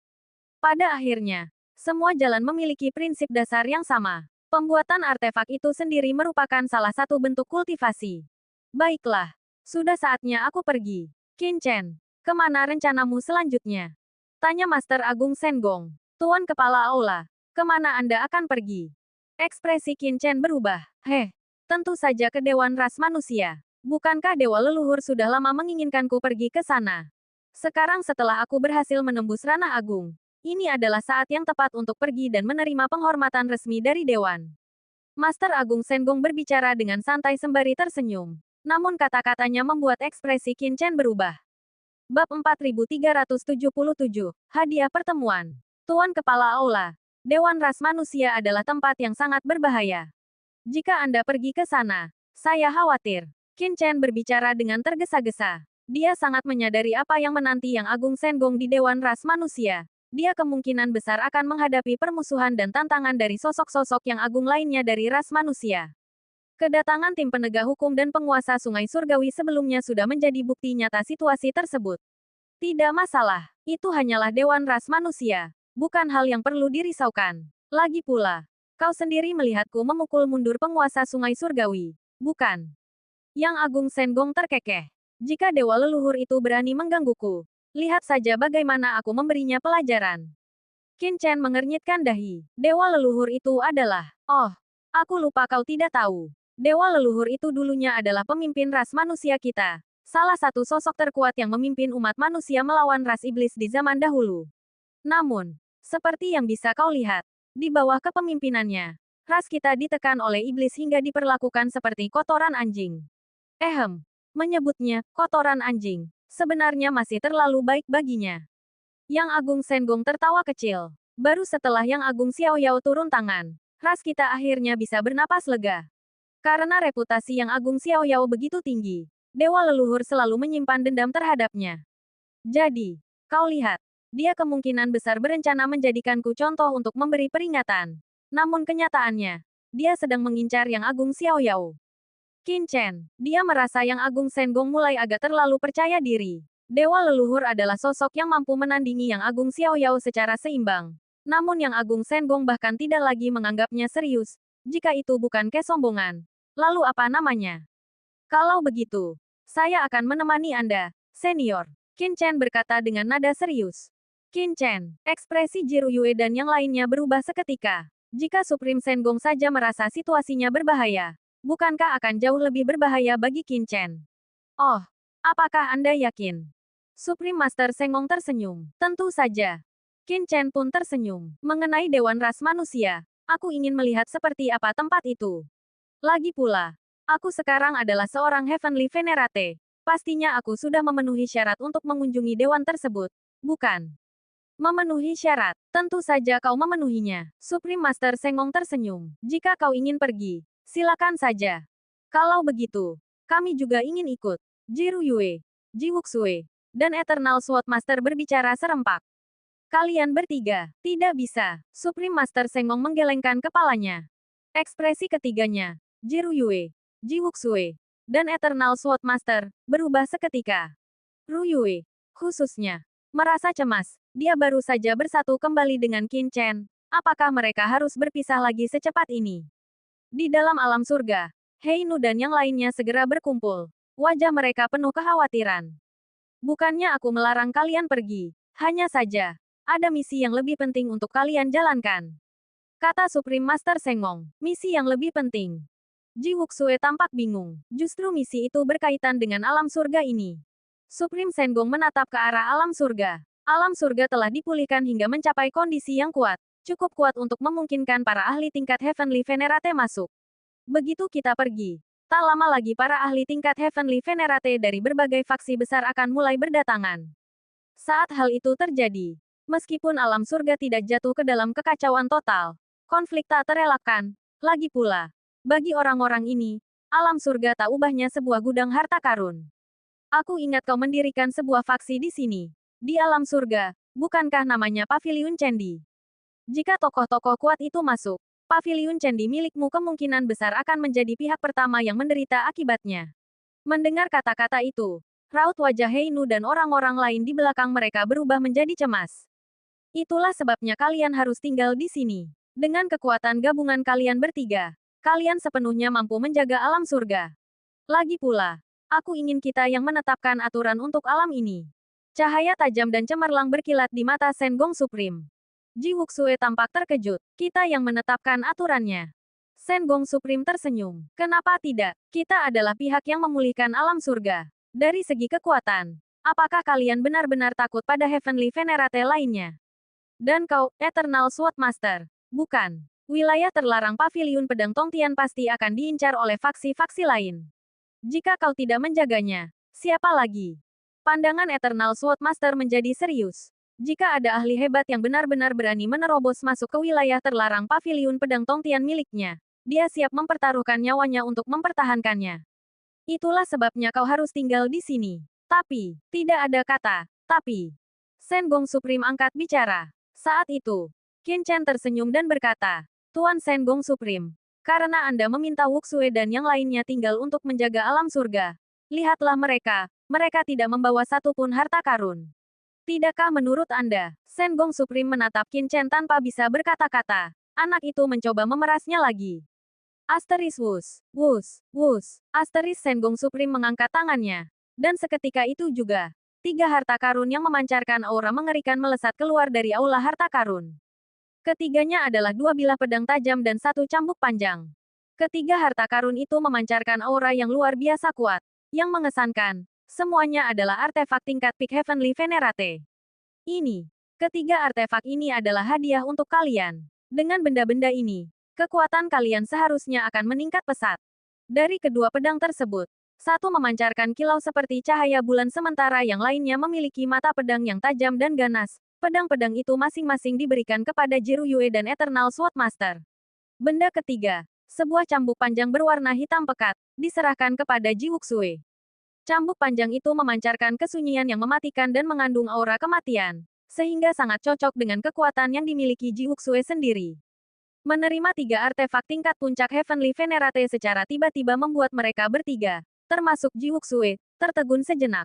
Pada akhirnya, semua jalan memiliki prinsip dasar yang sama. Pembuatan artefak itu sendiri merupakan salah satu bentuk kultivasi. Baiklah, sudah saatnya aku pergi. Qin Chen, kemana rencanamu selanjutnya? Tanya Master Agung Sengong. Tuan Kepala Aula, kemana Anda akan pergi? Ekspresi Qin Chen berubah. Tentu saja ke Dewan Ras Manusia. Bukankah Dewa Leluhur sudah lama menginginkanku pergi ke sana? Sekarang setelah aku berhasil menembus ranah agung, ini adalah saat yang tepat untuk pergi dan menerima penghormatan resmi dari Dewan. Master Agung Sengong berbicara dengan santai sembari tersenyum. Namun kata-katanya membuat ekspresi Qin Chen berubah. Bab 4377, Hadiah Pertemuan. Tuan Kepala Aula, Dewan Ras Manusia adalah tempat yang sangat berbahaya. Jika Anda pergi ke sana, saya khawatir. Qin Chen berbicara dengan tergesa-gesa. Dia sangat menyadari apa yang menanti Yang Agung Sengong di Dewan Ras Manusia. Dia kemungkinan besar akan menghadapi permusuhan dan tantangan dari sosok-sosok yang agung lainnya dari ras manusia. Kedatangan tim penegak hukum dan penguasa Sungai Surgawi sebelumnya sudah menjadi bukti nyata situasi tersebut. Tidak masalah, itu hanyalah Dewan Ras Manusia, bukan hal yang perlu dirisaukan. Lagi pula, kau sendiri melihatku memukul mundur penguasa Sungai Surgawi, bukan? Yang Agung Sengong terkekeh. Jika Dewa Leluhur itu berani menggangguku, lihat saja bagaimana aku memberinya pelajaran. Qin Chen mengernyitkan dahi. Dewa Leluhur itu adalah, aku lupa kau tidak tahu. Dewa Leluhur itu dulunya adalah pemimpin ras manusia kita. Salah satu sosok terkuat yang memimpin umat manusia melawan ras iblis di zaman dahulu. Namun, seperti yang bisa kau lihat, di bawah kepemimpinannya, ras kita ditekan oleh iblis hingga diperlakukan seperti kotoran anjing. Menyebutnya kotoran anjing, sebenarnya masih terlalu baik baginya. Yang Agung Sengong tertawa kecil. Baru setelah Yang Agung Xiaoyao turun tangan, ras kita akhirnya bisa bernapas lega. Karena reputasi Yang Agung Xiaoyao begitu tinggi, Dewa Leluhur selalu menyimpan dendam terhadapnya. Jadi, kau lihat, dia kemungkinan besar berencana menjadikanku contoh untuk memberi peringatan. Namun kenyataannya, dia sedang mengincar Yang Agung Xiaoyao. Qin Chen, dia merasa Yang Agung Sengong mulai agak terlalu percaya diri. Dewa Leluhur adalah sosok yang mampu menandingi Yang Agung Xiaoyao secara seimbang. Namun Yang Agung Sengong bahkan tidak lagi menganggapnya serius. Jika itu bukan kesombongan, lalu apa namanya? Kalau begitu, saya akan menemani Anda, senior. Qin Chen berkata dengan nada serius. Qin Chen, ekspresi Ji Ruyue dan yang lainnya berubah seketika. Jika Supreme Sengong saja merasa situasinya berbahaya, bukankah akan jauh lebih berbahaya bagi Qin Chen? Apakah Anda yakin? Supreme Master Sengong tersenyum. Tentu saja. Qin Chen pun tersenyum. Mengenai Dewan Ras Manusia, aku ingin melihat seperti apa tempat itu. Lagi pula, aku sekarang adalah seorang Heavenly Venerate. Pastinya aku sudah memenuhi syarat untuk mengunjungi dewan tersebut. bukan? Memenuhi syarat. Tentu saja kau memenuhinya. Supreme Master Sengong tersenyum. Jika kau ingin pergi, silakan saja. Kalau begitu, kami juga ingin ikut. Jiru Yue, Ji Wuxue, dan Eternal Sword Master berbicara serempak. Kalian bertiga, tidak bisa. Supreme Master Sengong menggelengkan kepalanya. Ekspresi ketiganya, Jiru Yue, Ji Wuxue, dan Eternal Sword Master, berubah seketika. Ru Yue, khususnya, merasa cemas. Dia baru saja bersatu kembali dengan Qin Chen. Apakah mereka harus berpisah lagi secepat ini? Di dalam alam surga, Hei Nu dan yang lainnya segera berkumpul. Wajah mereka penuh kekhawatiran. Bukannya aku melarang kalian pergi. Hanya saja, ada misi yang lebih penting untuk kalian jalankan. Kata Supreme Master Sengong, misi yang lebih penting. Ji Wuxue tampak bingung. Justru misi itu berkaitan dengan alam surga ini. Supreme Sengong menatap ke arah alam surga. Alam surga telah dipulihkan hingga mencapai kondisi yang kuat. Cukup kuat untuk memungkinkan para ahli tingkat Heavenly Venerate masuk. Begitu kita pergi, tak lama lagi para ahli tingkat Heavenly Venerate dari berbagai faksi besar akan mulai berdatangan. Saat hal itu terjadi, meskipun alam surga tidak jatuh ke dalam kekacauan total, konflik tak terelakkan. Lagi pula, bagi orang-orang ini, alam surga tak ubahnya sebuah gudang harta karun. Aku ingat kau mendirikan sebuah faksi di sini. Di alam surga, bukankah namanya Paviliun Candi? Jika tokoh-tokoh kuat itu masuk, Paviliun Candi milikmu kemungkinan besar akan menjadi pihak pertama yang menderita akibatnya. Mendengar kata-kata itu, raut wajah Hei Nu dan orang-orang lain di belakang mereka berubah menjadi cemas. Itulah sebabnya kalian harus tinggal di sini. Dengan kekuatan gabungan kalian bertiga, kalian sepenuhnya mampu menjaga alam surga. Lagi pula, aku ingin kita yang menetapkan aturan untuk alam ini. Cahaya tajam dan cemerlang berkilat di mata Sengong Supreme. Ji Wuxue tampak terkejut. Kita yang menetapkan aturannya. Sengong Supreme tersenyum. Kenapa tidak? Kita adalah pihak yang memulihkan alam surga. Dari segi kekuatan, apakah kalian benar-benar takut pada Heavenly Venerate lainnya? Dan kau, Eternal Sword Master. Bukan. Wilayah terlarang Paviliun Pedang Tongtian pasti akan diincar oleh faksi-faksi lain. Jika kau tidak menjaganya, siapa lagi? Pandangan Eternal Sword Master menjadi serius. Jika ada ahli hebat yang benar-benar berani menerobos masuk ke wilayah terlarang Paviliun Pedang Tongtian miliknya, dia siap mempertaruhkan nyawanya untuk mempertahankannya. Itulah sebabnya kau harus tinggal di sini. Tapi, tidak ada kata, tapi. Sengong Supreme angkat bicara. Saat itu, Qin Chen tersenyum dan berkata, Tuan Sengong Supreme, karena Anda meminta Wuxue dan yang lainnya tinggal untuk menjaga alam surga, lihatlah mereka tidak membawa satupun harta karun. Tidakkah menurut Anda? Sengong Supreme menatap Qin Chen tanpa bisa berkata-kata. Anak itu mencoba memerasnya lagi. Asteris wus, wus, wus. Asteris Sengong Supreme mengangkat tangannya. Dan seketika itu juga, 3 harta karun yang memancarkan aura mengerikan melesat keluar dari aula harta karun. Ketiganya adalah 2 bilah pedang tajam dan 1 cambuk panjang. Ketiga harta karun itu memancarkan aura yang luar biasa kuat. Yang mengesankan, semuanya adalah artefak tingkat Peak Heavenly Venerate. Ketiga artefak ini adalah hadiah untuk kalian. Dengan benda-benda ini, kekuatan kalian seharusnya akan meningkat pesat. Dari kedua pedang tersebut, satu memancarkan kilau seperti cahaya bulan sementara yang lainnya memiliki mata pedang yang tajam dan ganas. Pedang-pedang itu masing-masing diberikan kepada Jiru Yue dan Eternal Sword Master. Benda ketiga, sebuah cambuk panjang berwarna hitam pekat, diserahkan kepada Ji Wuxue. Cambuk panjang itu memancarkan kesunyian yang mematikan dan mengandung aura kematian, sehingga sangat cocok dengan kekuatan yang dimiliki Ji Wuxue sendiri. Menerima 3 artefak tingkat puncak Heavenly Venerate secara tiba-tiba membuat mereka bertiga, termasuk Ji Wuxue, tertegun sejenak.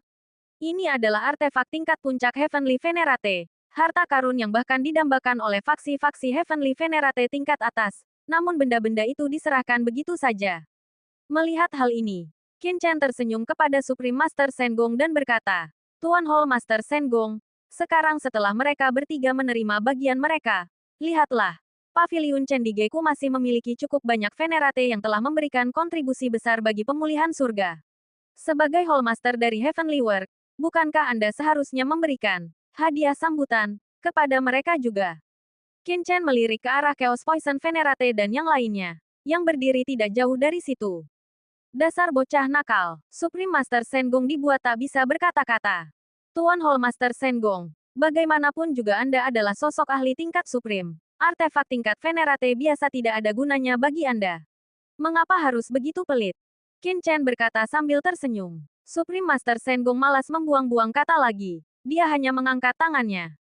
Ini adalah artefak tingkat puncak Heavenly Venerate, harta karun yang bahkan didambakan oleh faksi-faksi Heavenly Venerate tingkat atas, namun benda-benda itu diserahkan begitu saja. Melihat hal ini, Qin Chen tersenyum kepada Supreme Master Sengong dan berkata, Tuan Hall Master Sengong, sekarang setelah mereka bertiga menerima bagian mereka, lihatlah, Paviliun Cendigeku masih memiliki cukup banyak Venerate yang telah memberikan kontribusi besar bagi pemulihan surga. Sebagai Hall Master dari Heavenly World, bukankah Anda seharusnya memberikan hadiah sambutan kepada mereka juga? Qin Chen melirik ke arah Chaos Poison Venerate dan yang lainnya, yang berdiri tidak jauh dari situ. Dasar bocah nakal, Supreme Master Sengong dibuat tak bisa berkata-kata. Tuan Hall Master Sengong, Bagaimanapun juga Anda adalah sosok ahli tingkat supreme. Artefak tingkat Venerate biasa tidak ada gunanya bagi Anda. Mengapa harus begitu pelit? Qin Chen berkata sambil tersenyum. Supreme Master Sengong malas membuang-buang kata lagi. Dia hanya mengangkat tangannya.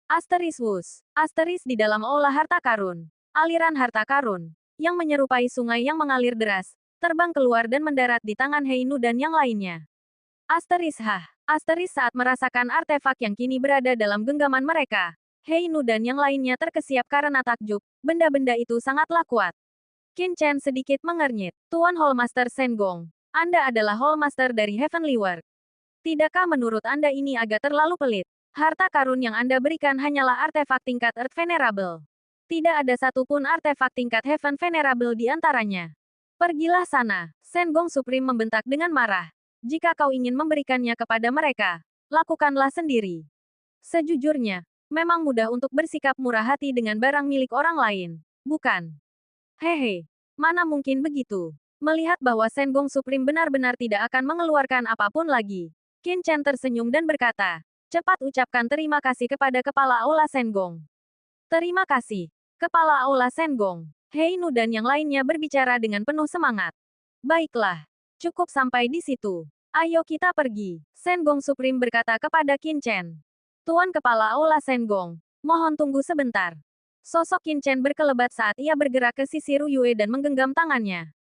Asteris Wus. Asteris di dalam aula harta karun. Aliran harta karun. Yang menyerupai sungai yang mengalir deras. Terbang keluar dan mendarat di tangan Heinu dan yang lainnya. Asteris Hah. Asteris saat merasakan artefak yang kini berada dalam genggaman mereka. Heinu dan yang lainnya terkesiap karena takjub. Benda-benda itu sangatlah kuat. Qin Chen sedikit mengernyit. Tuan Hallmaster Sengong. Anda adalah Hallmaster dari Heavenly World. Tidakkah menurut Anda ini agak terlalu pelit? Harta karun yang Anda berikan hanyalah artefak tingkat Earth Venerable. Tidak ada satupun artefak tingkat Heaven Venerable di antaranya. Pergilah sana. Sengong Supreme membentak dengan marah. Jika kau ingin memberikannya kepada mereka, lakukanlah sendiri. Sejujurnya, memang mudah untuk bersikap murah hati dengan barang milik orang lain, bukan? Hehe, mana mungkin begitu? Melihat bahwa Sengong Supreme benar-benar tidak akan mengeluarkan apapun lagi, Qin Chen tersenyum dan berkata, cepat ucapkan terima kasih kepada Kepala Aula Sengong. Terima kasih, Kepala Aula Sengong. Heinu dan yang lainnya berbicara dengan penuh semangat. Baiklah, cukup sampai di situ. Ayo kita pergi. Sengong Supreme berkata kepada Qin Chen. Tuan Kepala Aula Sengong, mohon tunggu sebentar. Sosok Qin Chen berkelebat saat ia bergerak ke sisi Ruyue dan menggenggam tangannya.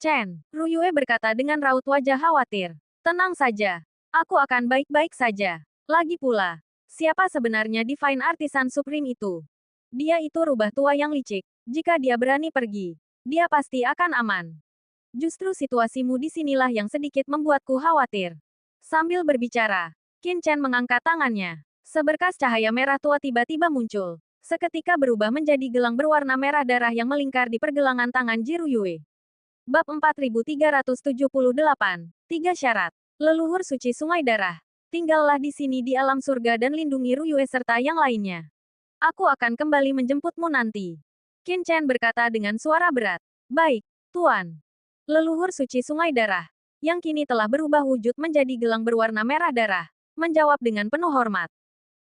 Chen, Ruyue berkata dengan raut wajah khawatir. Tenang saja, aku akan baik-baik saja. Lagi pula, siapa sebenarnya Divine Artisan Supreme itu? Dia itu rubah tua yang licik. Jika dia berani pergi, dia pasti akan aman. Justru situasimu di sinilah yang sedikit membuatku khawatir. Sambil berbicara, Qin Chen mengangkat tangannya. Seberkas cahaya merah tua tiba-tiba muncul. Seketika berubah menjadi gelang berwarna merah darah yang melingkar di pergelangan tangan Ji Ruyue. Bab 4378. 3 syarat. Leluhur suci sungai darah. Tinggallah di sini di alam surga dan lindungi Ruyue serta yang lainnya. Aku akan kembali menjemputmu nanti. Qin Chen berkata dengan suara berat. Baik, Tuan. Leluhur suci sungai darah, yang kini telah berubah wujud menjadi gelang berwarna merah darah, menjawab dengan penuh hormat.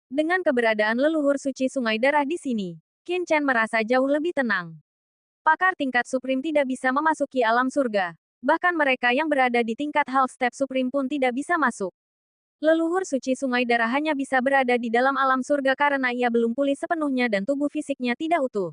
Dengan keberadaan leluhur suci sungai darah di sini, Qin Chen merasa jauh lebih tenang. Pakar tingkat Supreme tidak bisa memasuki alam surga. Bahkan mereka yang berada di tingkat Half Step Supreme pun tidak bisa masuk. Leluhur suci sungai darah hanya bisa berada di dalam alam surga karena ia belum pulih sepenuhnya dan tubuh fisiknya tidak utuh.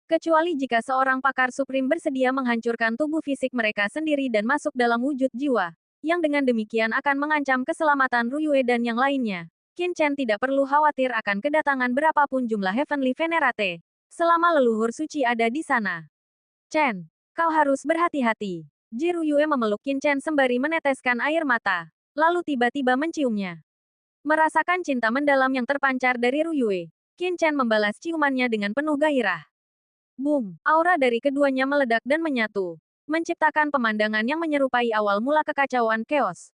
Kecuali jika seorang pakar Supreme bersedia menghancurkan tubuh fisik mereka sendiri dan masuk dalam wujud jiwa, yang dengan demikian akan mengancam keselamatan Ruyue dan yang lainnya. Qin Chen tidak perlu khawatir akan kedatangan berapapun jumlah Heavenly Venerate, selama leluhur suci ada di sana. Chen, kau harus berhati-hati. Ji Ruyue memeluk Qin Chen sembari meneteskan air mata. Lalu tiba-tiba menciumnya. Merasakan cinta mendalam yang terpancar dari Ruyue, Qin Chen membalas ciumannya dengan penuh gairah. Boom! Aura dari keduanya meledak dan menyatu, menciptakan pemandangan yang menyerupai awal mula kekacauan chaos.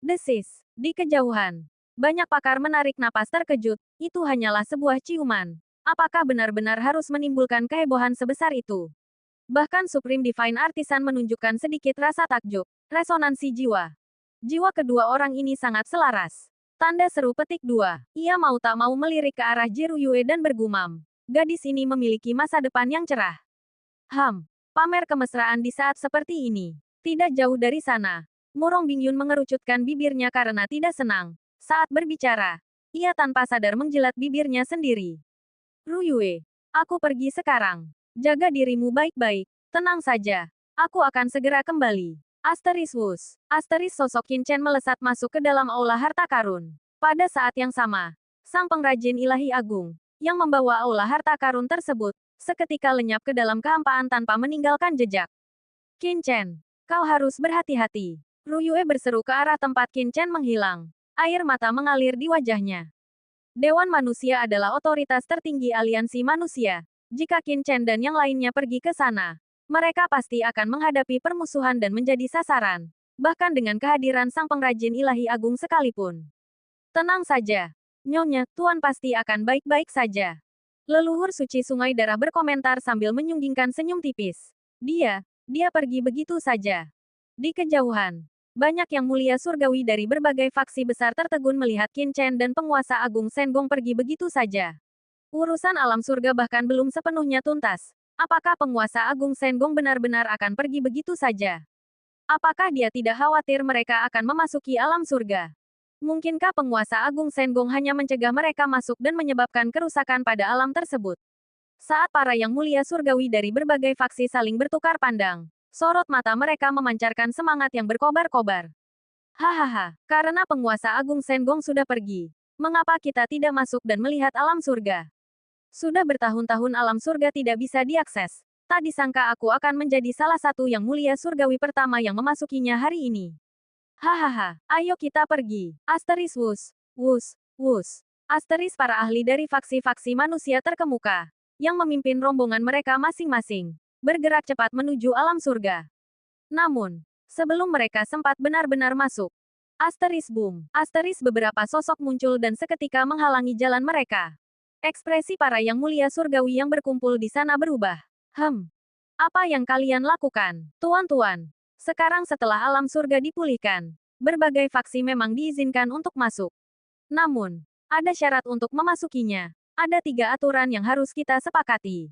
Desis. Di kejauhan, banyak pakar menarik napas terkejut, itu hanyalah sebuah ciuman. Apakah benar-benar harus menimbulkan kehebohan sebesar itu? Bahkan Supreme Divine Artisan menunjukkan sedikit rasa takjub, resonansi jiwa. Jiwa kedua orang ini sangat selaras. Tanda seru petik 2. Ia mau tak mau melirik ke arah Ji Ruyue dan bergumam. Gadis ini memiliki masa depan yang cerah. Pamer kemesraan di saat seperti ini. Tidak jauh dari sana. Murong Bingyun mengerucutkan bibirnya karena tidak senang. Saat berbicara, ia tanpa sadar menjilat bibirnya sendiri. Ruyue, aku pergi sekarang. Jaga dirimu baik-baik. Tenang saja. Aku akan segera kembali. Asteris Wus. Asteris sosok Qin Chen melesat masuk ke dalam aula harta karun. Pada saat yang sama, sang pengrajin ilahi agung, yang membawa aula harta karun tersebut, seketika lenyap ke dalam kehampaan tanpa meninggalkan jejak. Qin Chen, kau harus berhati-hati. Ruyue berseru ke arah tempat Qin Chen menghilang. Air mata mengalir di wajahnya. Dewan Manusia adalah otoritas tertinggi aliansi manusia. Jika Qin Chen dan yang lainnya pergi ke sana, mereka pasti akan menghadapi permusuhan dan menjadi sasaran. Bahkan dengan kehadiran sang pengrajin ilahi agung sekalipun. Tenang saja. Nyonya, Tuan pasti akan baik-baik saja. Leluhur suci sungai darah berkomentar sambil menyunggingkan senyum tipis. Dia pergi begitu saja. Di kejauhan, Banyak yang mulia surgawi dari berbagai faksi besar tertegun melihat Qin Chen dan penguasa agung Senggong pergi begitu saja. Urusan alam surga bahkan belum sepenuhnya tuntas. Apakah penguasa agung Senggong benar-benar akan pergi begitu saja? Apakah dia tidak khawatir mereka akan memasuki alam surga? Mungkinkah penguasa agung Senggong hanya mencegah mereka masuk dan menyebabkan kerusakan pada alam tersebut? Saat para yang mulia surgawi dari berbagai faksi saling bertukar pandang, sorot mata mereka memancarkan semangat yang berkobar-kobar. Hahaha, karena penguasa agung Senggong sudah pergi, mengapa kita tidak masuk dan melihat alam surga? Sudah bertahun-tahun alam surga tidak bisa diakses. Tak disangka aku akan menjadi salah satu yang mulia surgawi pertama yang memasukinya hari ini. Hahaha, ayo kita pergi. Asteris wus, wus, wus. Asteris para ahli dari faksi-faksi manusia terkemuka, yang memimpin rombongan mereka masing-masing, bergerak cepat menuju alam surga. Namun, sebelum mereka sempat benar-benar masuk, asteris boom, asteris beberapa sosok muncul dan seketika menghalangi jalan mereka. Ekspresi para yang mulia surgawi yang berkumpul di sana berubah. Apa yang kalian lakukan, tuan-tuan? Sekarang setelah alam surga dipulihkan, berbagai faksi memang diizinkan untuk masuk. Namun, ada syarat untuk memasukinya. Ada 3 aturan yang harus kita sepakati.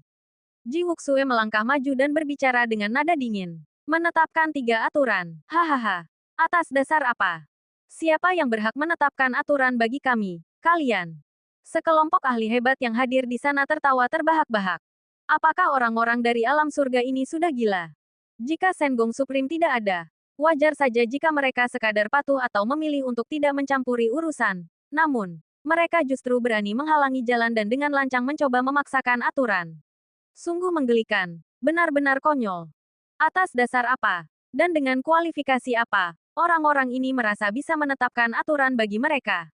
Ji Wuxue melangkah maju dan berbicara dengan nada dingin. Menetapkan 3 aturan. Hahaha. Atas dasar apa? Siapa yang berhak menetapkan aturan bagi kami? Kalian. Sekelompok ahli hebat yang hadir di sana tertawa terbahak-bahak. Apakah orang-orang dari alam surga ini sudah gila? Jika Senggong Supreme tidak ada, wajar saja jika mereka sekadar patuh atau memilih untuk tidak mencampuri urusan. Namun, mereka justru berani menghalangi jalan dan dengan lancang mencoba memaksakan aturan. Sungguh menggelikan, benar-benar konyol. Atas dasar apa? Dan dengan kualifikasi apa? Orang-orang ini merasa bisa menetapkan aturan bagi mereka.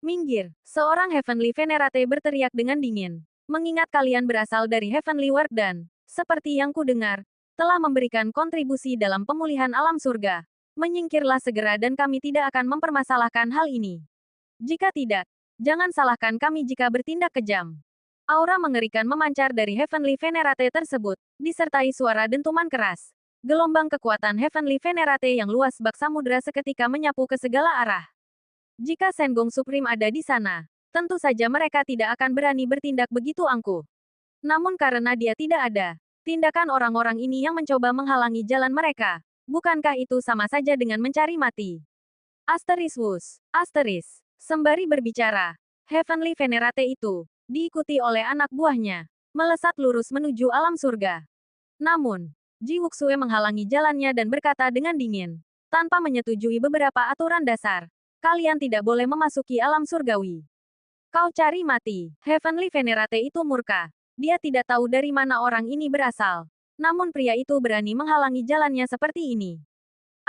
Minggir, seorang Heavenly Venerate berteriak dengan dingin. Mengingat kalian berasal dari Heavenly World dan, seperti yang kudengar, telah memberikan kontribusi dalam pemulihan alam surga. Menyingkirlah segera dan kami tidak akan mempermasalahkan hal ini. Jika tidak, jangan salahkan kami jika bertindak kejam. Aura mengerikan memancar dari Heavenly Venerate tersebut, disertai suara dentuman keras. Gelombang kekuatan Heavenly Venerate yang luas bak samudra seketika menyapu ke segala arah. Jika Senggong Supreme ada di sana, tentu saja mereka tidak akan berani bertindak begitu angkuh. Namun karena dia tidak ada, tindakan orang-orang ini yang mencoba menghalangi jalan mereka, bukankah itu sama saja dengan mencari mati? Asteris wus, asteris. Sembari berbicara, Heavenly Venerate itu, diikuti oleh anak buahnya, melesat lurus menuju alam surga. Namun, Ji Wuxue menghalangi jalannya dan berkata dengan dingin, tanpa menyetujui beberapa aturan dasar, kalian tidak boleh memasuki alam surgawi. Kau cari mati. Heavenly Venerate itu murka. Dia tidak tahu dari mana orang ini berasal. Namun pria itu berani menghalangi jalannya seperti ini.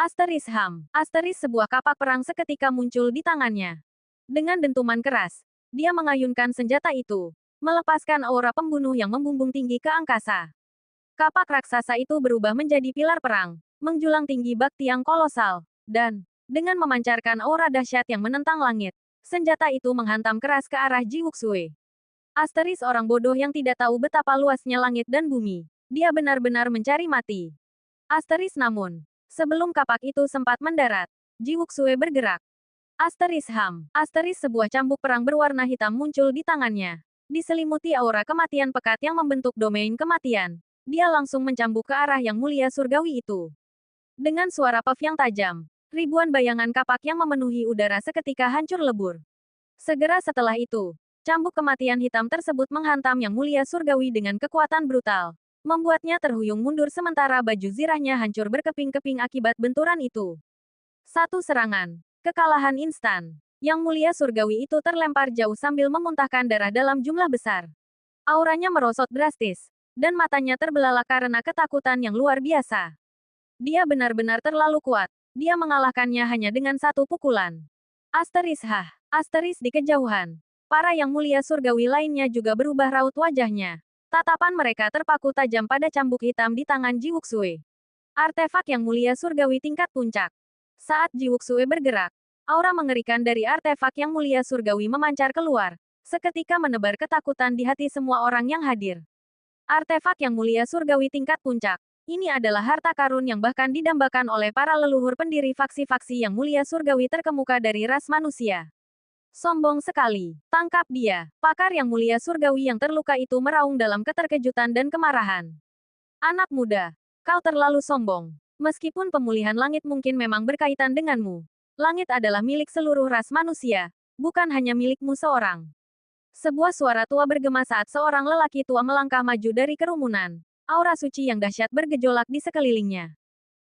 Asteris ham. Asteris sebuah kapak perang seketika muncul di tangannya. Dengan dentuman keras, dia mengayunkan senjata itu, melepaskan aura pembunuh yang membumbung tinggi ke angkasa. Kapak raksasa itu berubah menjadi pilar perang, menjulang tinggi bak tiang kolosal, dan, dengan memancarkan aura dahsyat yang menentang langit, senjata itu menghantam keras ke arah Ji Wuxue. Asteris orang bodoh yang tidak tahu betapa luasnya langit dan bumi. Dia benar-benar mencari mati. Asteris namun, sebelum kapak itu sempat mendarat, Ji Wuxue bergerak. Asteris ham. Asteris sebuah cambuk perang berwarna hitam muncul di tangannya. Diselimuti aura kematian pekat yang membentuk domain kematian. Dia langsung mencambuk ke arah yang mulia surgawi itu. Dengan suara puff yang tajam, ribuan bayangan kapak yang memenuhi udara seketika hancur lebur. Segera setelah itu, cambuk kematian hitam tersebut menghantam yang mulia surgawi dengan kekuatan brutal, membuatnya terhuyung mundur sementara baju zirahnya hancur berkeping-keping akibat benturan itu. Satu serangan, kekalahan instan. Yang mulia surgawi itu terlempar jauh sambil memuntahkan darah dalam jumlah besar. Auranya merosot drastis, dan matanya terbelalak karena ketakutan yang luar biasa. Dia benar-benar terlalu kuat. Dia mengalahkannya hanya dengan satu pukulan. Asteris hah. Asteris di kejauhan. Para yang mulia surgawi lainnya juga berubah raut wajahnya. Tatapan mereka terpaku tajam pada cambuk hitam di tangan Ji Wuxue. Artefak yang mulia surgawi tingkat puncak. Saat Ji Wuxue bergerak, aura mengerikan dari artefak yang mulia surgawi memancar keluar, seketika menebar ketakutan di hati semua orang yang hadir. Artefak yang mulia surgawi tingkat puncak. Ini adalah harta karun yang bahkan didambakan oleh para leluhur pendiri faksi-faksi yang mulia surgawi terkemuka dari ras manusia. Sombong sekali. Tangkap dia. Pakar yang mulia surgawi yang terluka itu meraung dalam keterkejutan dan kemarahan. Anak muda, kau terlalu sombong. Meskipun pemulihan langit mungkin memang berkaitan denganmu. Langit adalah milik seluruh ras manusia, bukan hanya milikmu seorang. Sebuah suara tua bergema saat seorang lelaki tua melangkah maju dari kerumunan. Aura suci yang dahsyat bergejolak di sekelilingnya.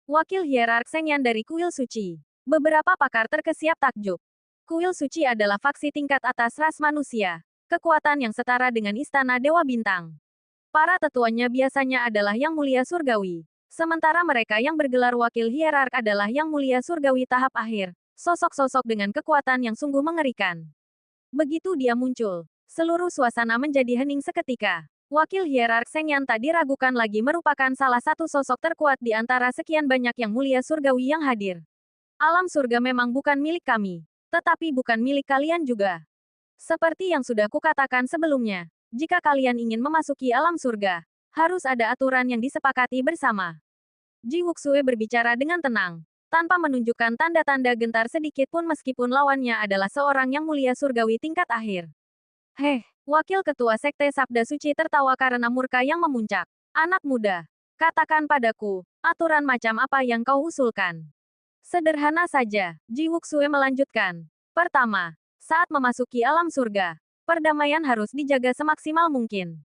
Wakil hierark Sengyan dari Kuil Suci. Beberapa pakar terkesiap takjub. Kuil Suci adalah faksi tingkat atas ras manusia. Kekuatan yang setara dengan Istana Dewa Bintang. Para tetuanya biasanya adalah yang mulia surgawi. Sementara mereka yang bergelar wakil hierark adalah yang mulia surgawi tahap akhir. Sosok-sosok dengan kekuatan yang sungguh mengerikan. Begitu dia muncul, seluruh suasana menjadi hening seketika. Wakil hierark Sengyan tak diragukan lagi merupakan salah satu sosok terkuat di antara sekian banyak yang mulia surgawi yang hadir. Alam surga memang bukan milik kami. Tetapi bukan milik kalian juga. Seperti yang sudah kukatakan sebelumnya, jika kalian ingin memasuki alam surga, harus ada aturan yang disepakati bersama. Ji Wuxue berbicara dengan tenang, tanpa menunjukkan tanda-tanda gentar sedikit pun meskipun lawannya adalah seorang yang mulia surgawi tingkat akhir. Wakil ketua Sekte Sabda Suci tertawa karena murka yang memuncak. Anak muda, katakan padaku, aturan macam apa yang kau usulkan? Sederhana saja, Ji Wuxue melanjutkan. Pertama, saat memasuki alam surga, perdamaian harus dijaga semaksimal mungkin.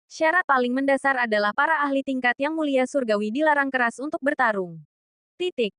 Syarat paling mendasar adalah para ahli tingkat yang mulia surgawi dilarang keras untuk bertarung. Titik.